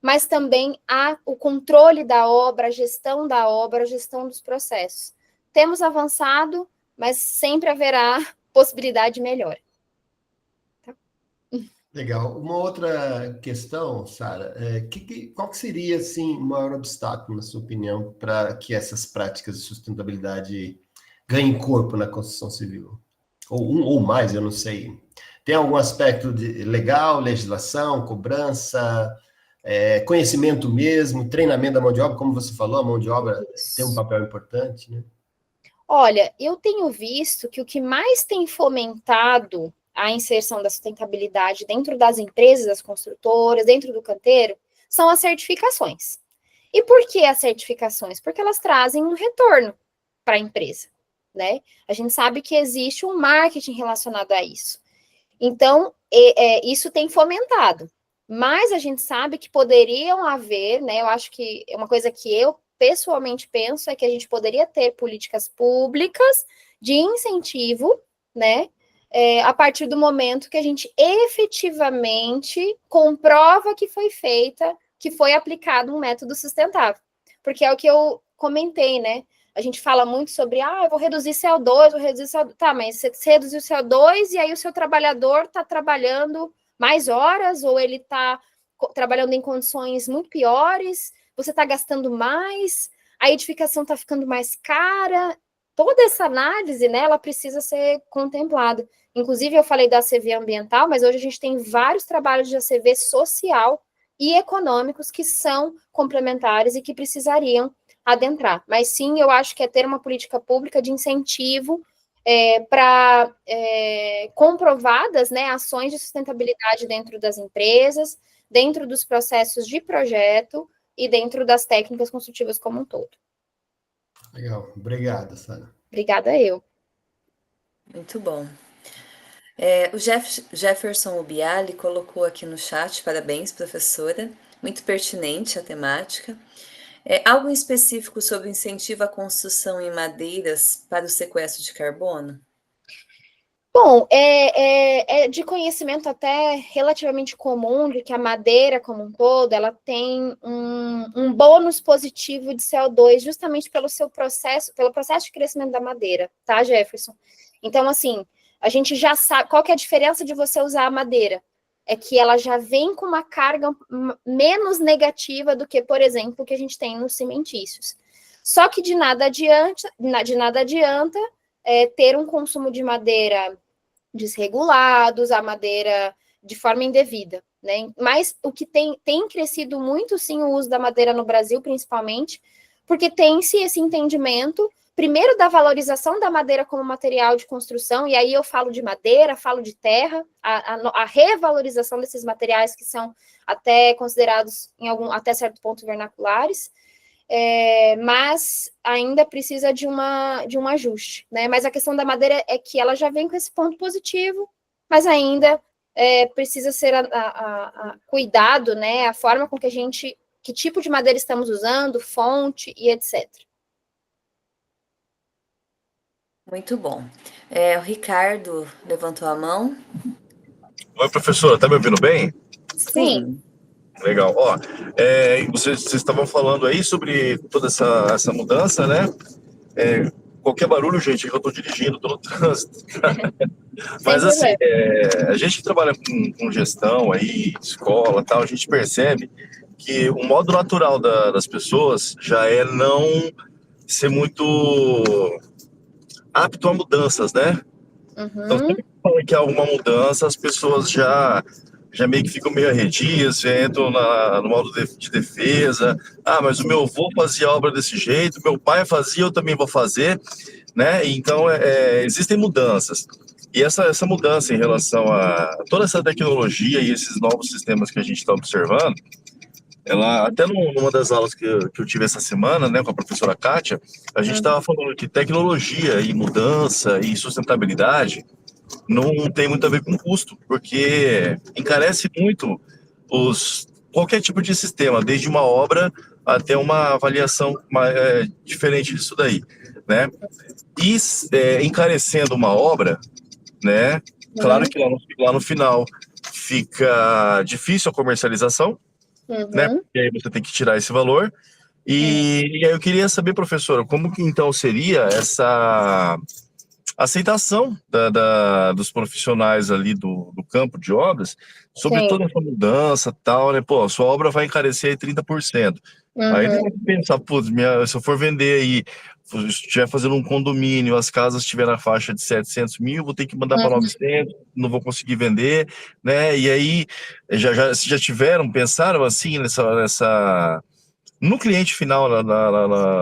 mas também há o controle da obra, a gestão da obra, a gestão dos processos. Temos avançado, mas sempre haverá possibilidade de melhora. Tá? Legal. Uma outra questão, Sara, qual que seria assim, o maior obstáculo, na sua opinião, para que essas práticas de sustentabilidade ganhem corpo na construção civil? Ou um ou mais, eu não sei. Tem algum aspecto de legal, legislação, cobrança, conhecimento mesmo, treinamento da mão de obra, como você falou, a mão de obra tem um papel importante, né? Olha, eu tenho visto que o que mais tem fomentado a inserção da sustentabilidade dentro das empresas, das construtoras, dentro do canteiro, são as certificações. E por que as certificações? Porque elas trazem um retorno para a empresa, né? A gente sabe que existe um marketing relacionado a isso. Então, isso tem fomentado. Mas a gente sabe que poderiam haver, né? Eu acho que é uma coisa que eu pessoalmente penso é que a gente poderia ter políticas públicas de incentivo, né? A partir do momento que a gente efetivamente comprova que foi feita, que foi aplicado um método sustentável. Porque é o que eu comentei, né? A gente fala muito sobre, eu vou reduzir CO2, vou reduzir CO2. Tá, mas você reduziu o CO2 e aí o seu trabalhador está trabalhando mais horas ou ele está trabalhando em condições muito piores, você está gastando mais, a edificação está ficando mais cara. Toda essa análise, né, ela precisa ser contemplada. Inclusive, eu falei da ACV ambiental, mas hoje a gente tem vários trabalhos de ACV social e econômicos que são complementares e que precisariam adentrar. Mas sim, eu acho que é ter uma política pública de incentivo para comprovadas, né, ações de sustentabilidade dentro das empresas, dentro dos processos de projeto e dentro das técnicas construtivas como um todo. Legal. Obrigado, Sara. Obrigada eu. Muito bom. O Jefferson Ubiali colocou aqui no chat, parabéns, professora, muito pertinente a temática. Algo em específico sobre incentivo à construção em madeiras para o sequestro de carbono? Bom, é de conhecimento até relativamente comum de que a madeira como um todo, ela tem um bônus positivo de CO2 justamente pelo processo de crescimento da madeira, tá, Jefferson? Então, assim, a gente já sabe qual que é a diferença de você usar a madeira. É que ela já vem com uma carga menos negativa do que, por exemplo, o que a gente tem nos cimentícios. Só que de nada adianta ter um consumo de madeira desregulado, usar madeira de forma indevida, né? Mas o que tem crescido muito, sim, o uso da madeira no Brasil, principalmente, porque tem-se esse entendimento, primeiro, da valorização da madeira como material de construção, e aí eu falo de madeira, falo de terra, a revalorização desses materiais que são até considerados, até certo ponto, vernaculares, mas ainda precisa de um ajuste, né? Mas a questão da madeira é que ela já vem com esse ponto positivo, mas ainda precisa ser cuidado, né? A forma com que tipo de madeira estamos usando, fonte e etc. Muito bom. O Ricardo levantou a mão. Oi, professora, tá me ouvindo bem? Sim. Legal. Ó, vocês estavam falando aí sobre toda essa mudança, né? Qualquer barulho, gente, que eu tô dirigindo, tô no trânsito. Mas assim, a gente que trabalha com gestão aí, escola, tal, a gente percebe que o modo natural das pessoas já é não ser muito apto a mudanças, né? Uhum. Então, sempre que fala que há alguma mudança, as pessoas já meio que ficam meio arredias, já entram no modo de defesa. Mas o meu avô fazia obra desse jeito, meu pai fazia, eu também vou fazer, né? Então, existem mudanças. E essa mudança em relação a toda essa tecnologia e esses novos sistemas que a gente está observando, ela, até numa das aulas que eu tive essa semana, né, com a professora Kátia, a gente estava falando que tecnologia e mudança e sustentabilidade não tem muito a ver com custo, porque encarece muito qualquer tipo de sistema, desde uma obra até uma avaliação diferente disso daí, né? E encarecendo uma obra, né? Claro que lá no final fica difícil a comercialização, né? Porque aí você tem que tirar esse valor. E aí eu queria saber, professora, como que então seria essa aceitação dos profissionais ali do campo de obras sobre Sim. toda essa mudança tal, né? Pô, sua obra vai encarecer aí 30%. Aí ele vai pensar, putz, se eu for vender aí, se eu estiver fazendo um condomínio, as casas estiver na faixa de 700 mil, vou ter que mandar para 900, não vou conseguir vender, né? E aí, já tiveram, pensaram assim no cliente final,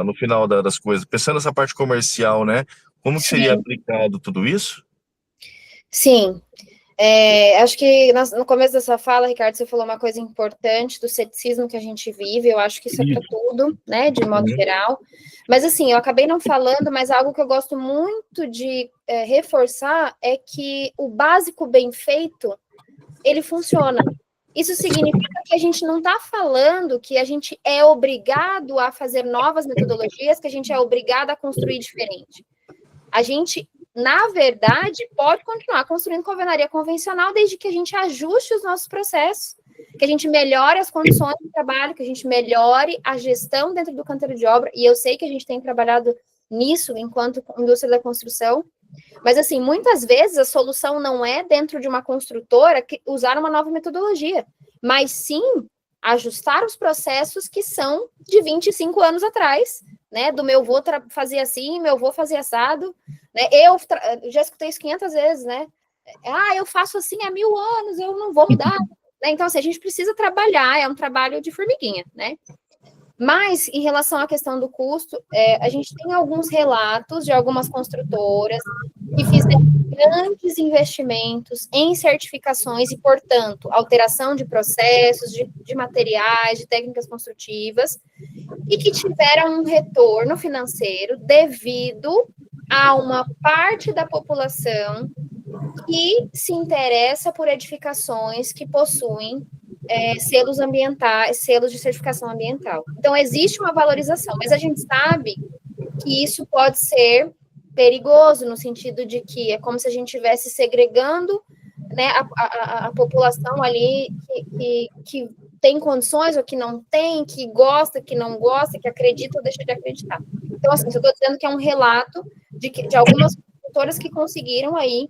no final das coisas, pensando nessa parte comercial, né? Como que seria Sim. aplicado tudo isso? Sim. Acho que no começo da sua fala, Ricardo, você falou uma coisa importante do ceticismo que a gente vive. Eu acho que isso é para tudo, né, de modo geral. Mas, assim, eu acabei não falando, mas algo que eu gosto muito de reforçar é que o básico bem feito, ele funciona. Isso significa que a gente não está falando que a gente é obrigado a fazer novas metodologias, que a gente é obrigado a construir diferente. A gente, na verdade, pode continuar construindo com alvenaria convencional desde que a gente ajuste os nossos processos, que a gente melhore as condições de trabalho, que a gente melhore a gestão dentro do canteiro de obra, e eu sei que a gente tem trabalhado nisso enquanto indústria da construção, mas, assim, muitas vezes a solução não é dentro de uma construtora usar uma nova metodologia, mas sim ajustar os processos que são de 25 anos atrás, né? Do meu avô fazer assim, meu avô fazia assado, né? Eu já escutei isso 500 vezes, né? Eu faço assim há 1000 anos, eu não vou mudar. Né? Então, assim, a gente precisa trabalhar, é um trabalho de formiguinha, né? Mas, em relação à questão do custo, a gente tem alguns relatos de algumas construtoras que fizeram grandes investimentos em certificações e, portanto, alteração de processos, de materiais, de técnicas construtivas, e que tiveram um retorno financeiro devido a uma parte da população que se interessa por edificações que possuem selos ambientais, selos de certificação ambiental. Então, existe uma valorização, mas a gente sabe que isso pode ser perigoso, no sentido de que é como se a gente estivesse segregando, né, a população ali que tem condições ou que não tem, que gosta, que não gosta, que acredita ou deixa de acreditar. Então, assim, eu estou dizendo que é um relato de algumas produtoras que conseguiram aí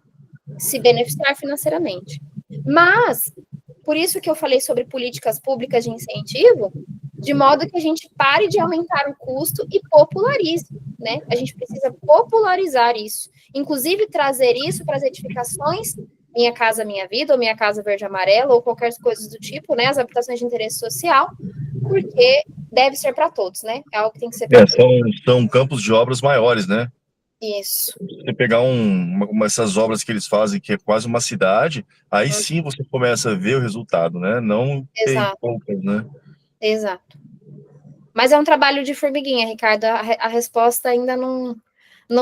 se beneficiar financeiramente. Mas, por isso que eu falei sobre políticas públicas de incentivo, de modo que a gente pare de aumentar o custo e popularize, né? A gente precisa popularizar isso. Inclusive, trazer isso para as edificações Minha Casa Minha Vida, ou Minha Casa Verde Amarela, ou qualquer coisa do tipo, né? As habitações de interesse social, porque deve ser para todos, né? É algo que tem que ser para todos. São campos de obras maiores, né? Isso. Você pegar essas obras que eles fazem, que é quase uma cidade, aí sim você começa a ver o resultado, né? Não tem poucas, né? Exato. Mas é um trabalho de formiguinha, Ricardo. A resposta ainda não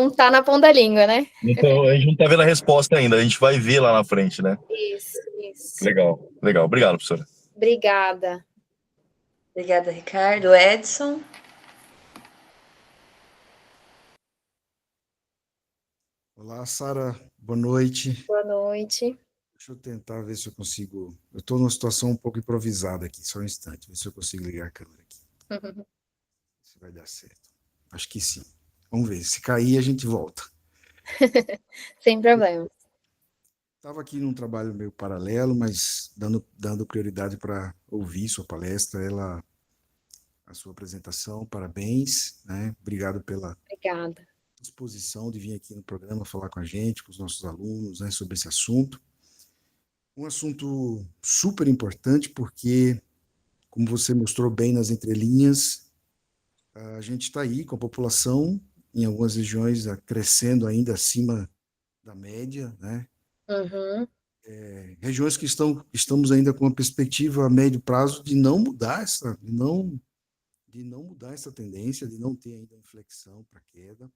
está na ponta da língua, né? Então, a gente não está vendo a resposta ainda, a gente vai ver lá na frente, né? Isso. Legal, legal. Obrigado, professora. Obrigada. Obrigada, Ricardo. Edson? Olá, Sara. Boa noite. Boa noite. Deixa eu tentar ver se eu consigo... Eu estou numa situação um pouco improvisada aqui, só um instante, ver se eu consigo ligar a câmera aqui. Se vai dar certo. Acho que sim. Vamos ver. Se cair, a gente volta. Sem problema. Estava aqui num trabalho meio paralelo, mas dando prioridade para ouvir sua palestra, a sua apresentação. Parabéns, né? Obrigado pela Obrigada. disposição de vir aqui no programa falar com a gente, com os nossos alunos, né, sobre esse assunto. Um assunto super importante porque, como você mostrou bem nas entrelinhas, a gente está aí com a população, em algumas regiões, crescendo ainda acima da média, né? Uhum. A regiões que estamos ainda com uma perspectiva a médio prazo de não mudar de não mudar essa tendência, de não ter ainda inflexão para queda.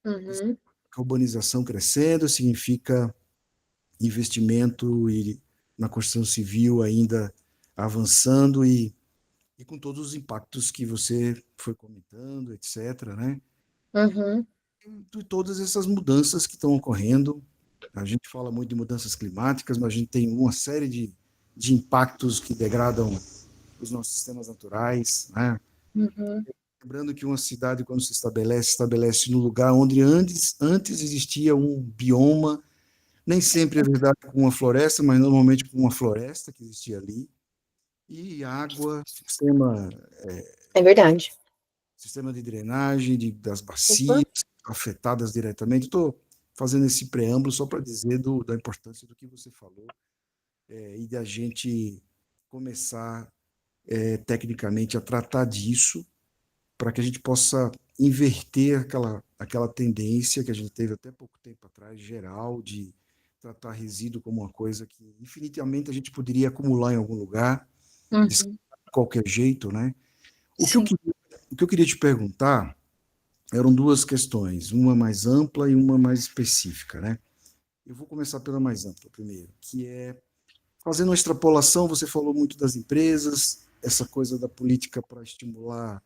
Uhum. A urbanização crescendo significa investimento na construção civil ainda avançando e com todos os impactos que você foi comentando, etc., né? Uhum. E todas essas mudanças que estão ocorrendo. A gente fala muito de mudanças climáticas, mas a gente tem uma série de impactos que degradam os nossos sistemas naturais, né? Uhum. Lembrando que uma cidade, quando se estabelece no lugar onde antes existia um bioma, nem sempre é verdade com uma floresta, mas normalmente com uma floresta que existia ali, e água, É verdade. sistema de drenagem das Opa. bacias afetadas diretamente. Estou fazendo esse preâmbulo só para dizer da importância do que você falou e de a gente começar tecnicamente a tratar disso para que a gente possa inverter aquela tendência que a gente teve até pouco tempo atrás, geral, de tratar resíduo como uma coisa que infinitamente a gente poderia acumular em algum lugar, de Uhum. qualquer jeito, né? Sim. O que eu queria te perguntar eram duas questões, uma mais ampla e uma mais específica, né? Eu vou começar pela mais ampla primeiro, que é fazendo uma extrapolação, você falou muito das empresas, essa coisa da política para estimular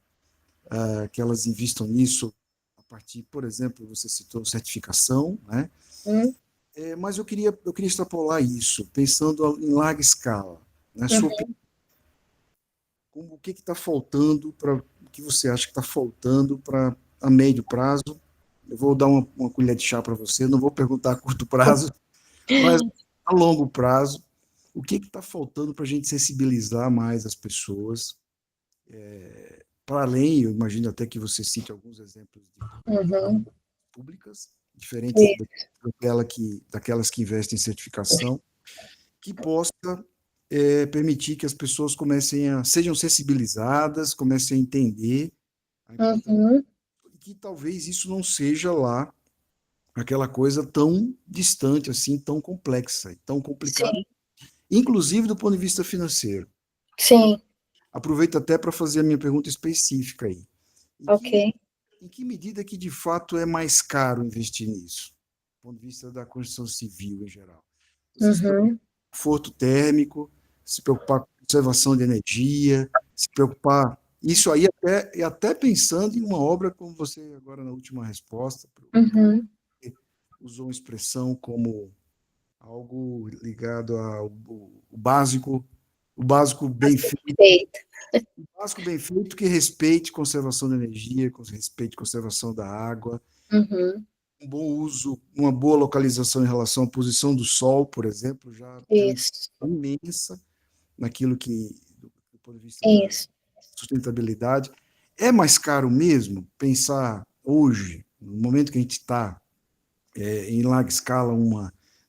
que elas investam nisso, a partir, por exemplo, você citou certificação, né? Uhum. Mas eu queria extrapolar isso, pensando em larga escala. Na sua opinião, o que está faltando o que você acha que está faltando para a médio prazo? Eu vou dar uma colher de chá para você, não vou perguntar a curto prazo, mas a longo prazo, o que está faltando para a gente sensibilizar mais as pessoas? Para além, eu imagino até que você cite alguns exemplos de Uhum. públicas, diferentes Isso. daquelas que investem em certificação, que possa permitir que as pessoas sejam sensibilizadas, comecem a entender a importância, Uhum. e que talvez isso não seja lá aquela coisa tão distante assim, tão complexa, e tão complicada, Sim. inclusive do ponto de vista financeiro. Sim. Aproveito até para fazer a minha pergunta específica aí. Em Ok. que, em que medida que de fato é mais caro investir nisso, do ponto de vista da construção civil em geral? Você se preocupa Uhum. com conforto térmico, se preocupar com conservação de energia, se preocupar. Isso aí até pensando em uma obra, como você agora na última resposta, Uhum. usou uma expressão como algo ligado o básico bem feito, Perfeito. que respeite conservação da energia, respeite conservação da água, Uhum. um bom uso, uma boa localização em relação à posição do sol, por exemplo, já tem uma Isso. diferença imensa naquilo do ponto de vista da Isso. sustentabilidade. É mais caro mesmo pensar hoje, no momento que a gente está em larga escala,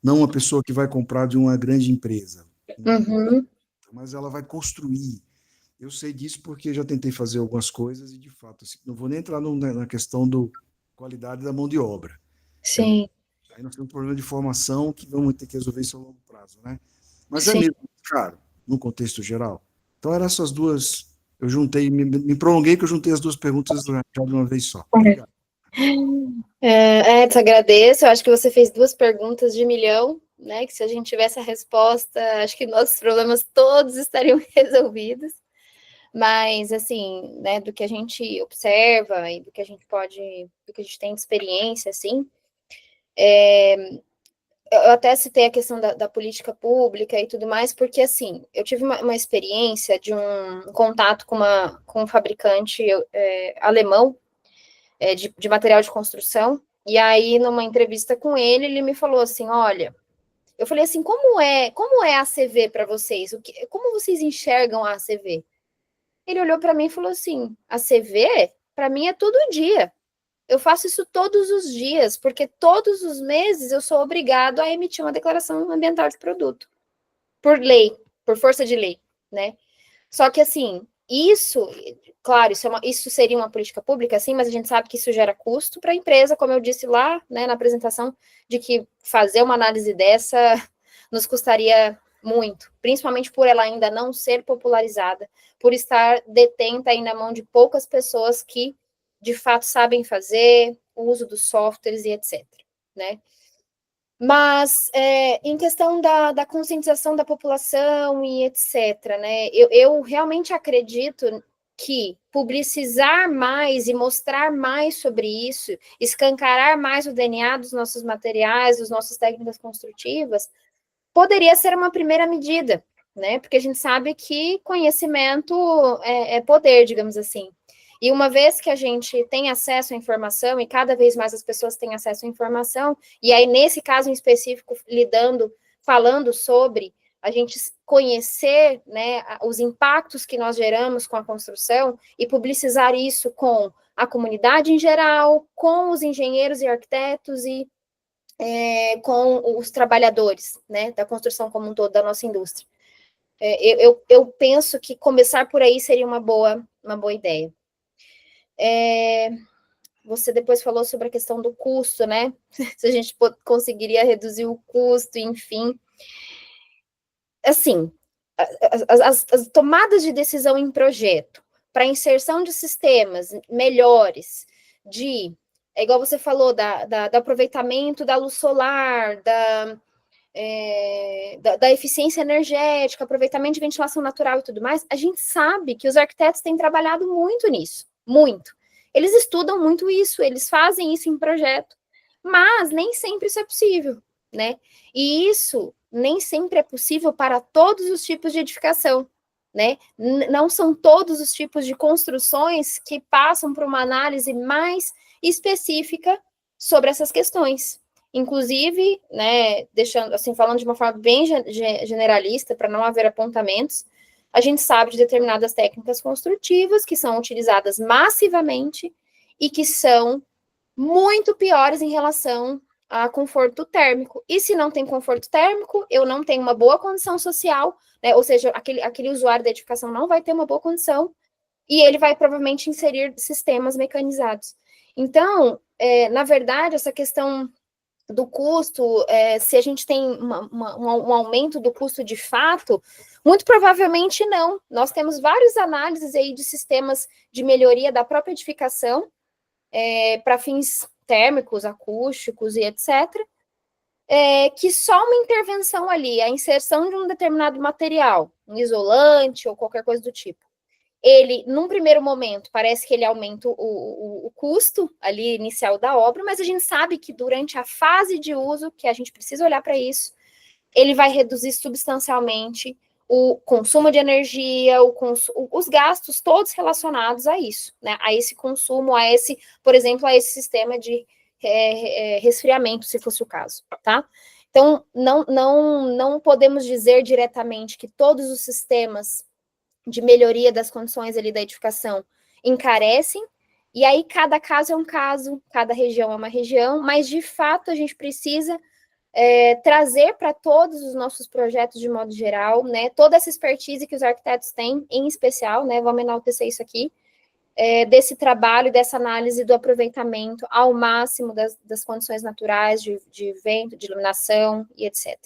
não uma pessoa que vai comprar de uma grande empresa, Uhum. mas ela vai construir. Eu sei disso porque já tentei fazer algumas coisas e, de fato, assim, não vou nem entrar na questão da qualidade da mão de obra. Sim. Aí nós temos um problema de formação que vamos ter que resolver isso a longo prazo, né? Mas é Sim. mesmo caro, no contexto geral. Então, eram essas duas. Eu juntei, me prolonguei que eu juntei as duas perguntas já de uma vez só. Obrigado. Te agradeço. Eu acho que você fez duas perguntas de milhão, né? Que se a gente tivesse a resposta, acho que nossos problemas todos estariam resolvidos. Mas, assim, né, do que a gente observa e do que a gente tem de experiência, assim, eu até citei a questão da política pública e tudo mais, porque, assim, eu tive uma experiência de um contato com um fabricante alemão de material de construção, e aí, numa entrevista com ele, ele me falou assim, olha, eu falei assim, como é a ACV para vocês? Como vocês enxergam a ACV? Ele olhou para mim e falou assim, a ACV, para mim, é todo dia. Eu faço isso todos os dias, porque todos os meses eu sou obrigado a emitir uma declaração ambiental de produto, por lei, por força de lei, né? Só que, assim, claro, isso seria uma política pública, sim, mas a gente sabe que isso gera custo para a empresa, como eu disse lá, né, na apresentação, de que fazer uma análise dessa nos custaria muito, principalmente por ela ainda não ser popularizada, por estar detenta aí na mão de poucas pessoas que, de fato, sabem fazer o uso dos softwares e etc., né? Mas, em questão da conscientização da população e etc., né, eu realmente acredito que publicizar mais e mostrar mais sobre isso, escancarar mais o DNA dos nossos materiais, das nossas técnicas construtivas, poderia ser uma primeira medida, né? Porque a gente sabe que conhecimento é poder, digamos assim. E uma vez que a gente tem acesso à informação, e cada vez mais as pessoas têm acesso à informação, e aí, nesse caso em específico, falando sobre a gente conhecer, né, os impactos que nós geramos com a construção e publicizar isso com a comunidade em geral, com os engenheiros e arquitetos e com os trabalhadores, né, da construção como um todo, da nossa indústria. Eu penso que começar por aí seria uma boa ideia. Você depois falou sobre a questão do custo, né? Se a gente conseguiria reduzir o custo, enfim. Assim, as tomadas de decisão em projeto para inserção de sistemas melhores, é igual você falou, do aproveitamento da luz solar, da eficiência energética, aproveitamento de ventilação natural e tudo mais, a gente sabe que os arquitetos têm trabalhado muito nisso, muito. Eles estudam muito isso, eles fazem isso em projeto, mas nem sempre isso é possível, né? E isso nem sempre é possível para todos os tipos de edificação, né? Não são todos os tipos de construções que passam por uma análise mais específica sobre essas questões. Inclusive, né, deixando assim, falando de uma forma bem generalista, para não haver apontamentos, a gente sabe de determinadas técnicas construtivas que são utilizadas massivamente e que são muito piores em relação a conforto térmico. E se não tem conforto térmico, eu não tenho uma boa condição social, né? Ou seja, aquele usuário da edificação não vai ter uma boa condição e ele vai provavelmente inserir sistemas mecanizados. Então, na verdade, essa questão do custo, se a gente tem um aumento do custo de fato, muito provavelmente não. Nós temos várias análises aí de sistemas de melhoria da própria edificação, para fins térmicos, acústicos e etc., que só uma intervenção ali, a inserção de um determinado material, um isolante ou qualquer coisa do tipo, ele, num primeiro momento, parece que ele aumenta o custo ali inicial da obra, mas a gente sabe que durante a fase de uso, que a gente precisa olhar para isso, ele vai reduzir substancialmente o consumo de energia, os gastos todos relacionados a isso, né? A esse consumo, por exemplo, a esse sistema de resfriamento, se fosse o caso, tá? Então, não podemos dizer diretamente que todos os sistemas de melhoria das condições ali da edificação encarecem, e aí cada caso é um caso, cada região é uma região, mas de fato a gente precisa trazer para todos os nossos projetos de modo geral, né, toda essa expertise que os arquitetos têm, em especial, né, vamos enaltecer isso aqui, desse trabalho, dessa análise do aproveitamento ao máximo das condições naturais, de vento, de iluminação e etc.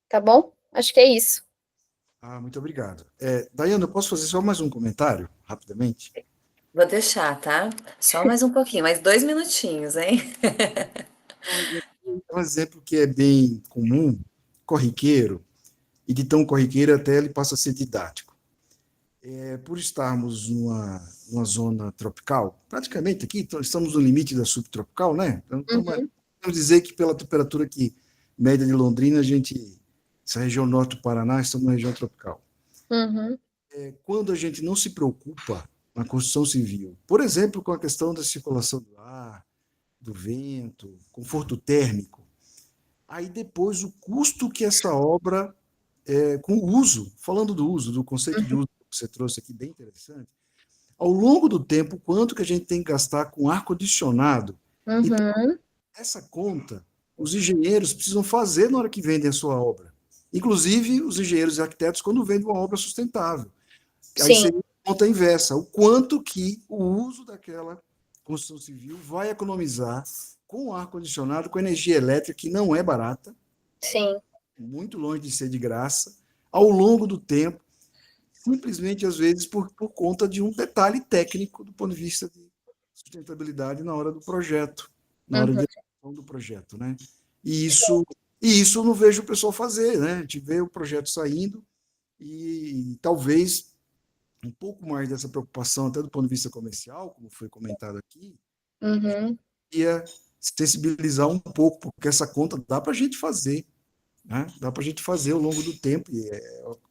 Tá bom? Acho que é isso. Muito obrigado. Daiane, eu posso fazer só mais um comentário, rapidamente? Vou deixar, tá? Só mais um pouquinho, mais 2 minutinhos, hein? Um exemplo que é bem comum, corriqueiro, e de tão corriqueiro até ele passa a ser didático. Por estarmos numa zona tropical, praticamente aqui, estamos no limite da subtropical, né? Então, podemos dizer que pela temperatura aqui, média de Londrina, essa região norte do Paraná, estamos na região tropical. Quando a gente não se preocupa na construção civil, por exemplo, com a questão da circulação do ar, do vento, conforto térmico, aí depois o custo que essa obra, com o uso, falando do uso, do conceito de uso que você trouxe aqui, bem interessante, ao longo do tempo, quanto que a gente tem que gastar com ar-condicionado, e essa conta, os engenheiros precisam fazer na hora que vendem a sua obra. Inclusive, os engenheiros e arquitetos, quando vendem uma obra sustentável. Aí seria a conta inversa, o quanto que o uso daquela construção civil vai economizar com ar-condicionado, com energia elétrica, que não é barata. Sim. muito longe de ser de graça, ao longo do tempo, simplesmente, às vezes, por conta de um detalhe técnico do ponto de vista de sustentabilidade na hora do projeto, na hora de execução do projeto, né? E isso eu não vejo o pessoal fazer, né? A gente vê o projeto saindo e talvez um pouco mais dessa preocupação, até do ponto de vista comercial, como foi comentado aqui, ia sensibilizar um pouco, porque essa conta dá para a gente fazer, né? Dá para a gente fazer ao longo do tempo, e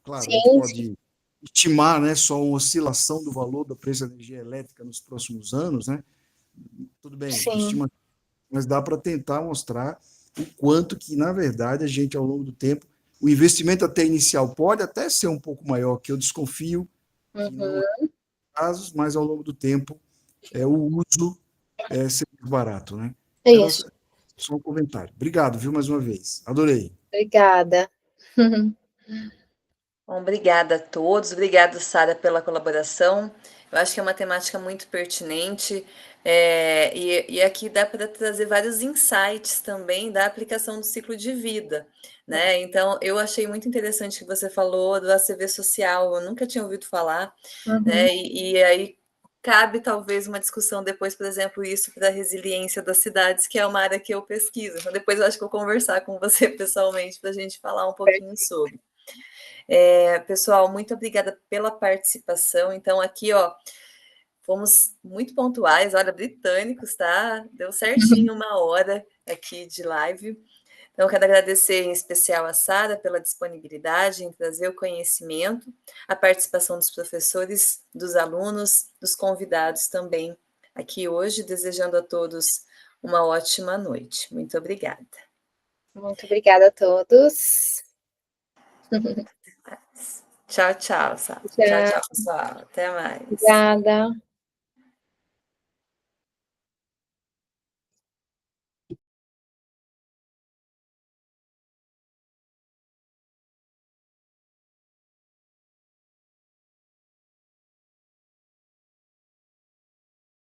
claro, a gente Sim, pode estimar, né, só uma oscilação do valor do preço da energia elétrica nos próximos anos, né? Tudo bem, sim. mas dá para tentar mostrar o quanto que, na verdade, a gente, ao longo do tempo, o investimento até inicial pode até ser um pouco maior, que eu desconfio que não é casos, mas ao longo do tempo o uso ser mais barato, né? É Era isso. só um comentário. Obrigado, viu, mais uma vez. Adorei. Obrigada. Bom, obrigada a todos, obrigada, Sara, pela colaboração. Eu acho que é uma temática muito pertinente, e aqui dá para trazer vários insights também da aplicação do ciclo de vida, né? Então, eu achei muito interessante que você falou do ACV social, eu nunca tinha ouvido falar, né? E aí cabe talvez uma discussão depois, por exemplo, isso para a resiliência das cidades, que é uma área que eu pesquiso. Então, depois eu acho que eu vou conversar com você pessoalmente para a gente falar um pouquinho sobre. Pessoal, muito obrigada pela participação. Então, aqui, ó, fomos muito pontuais, olha, britânicos, tá? Deu certinho 1 hora aqui de live. Então, quero agradecer em especial a Sara pela disponibilidade em trazer o conhecimento, a participação dos professores, dos alunos, dos convidados também aqui hoje, desejando a todos uma ótima noite. Muito obrigada. Muito obrigada a todos. Tchau, tchau, Sara. Tchau, Tchau. tchau, pessoal. Até mais. Obrigada.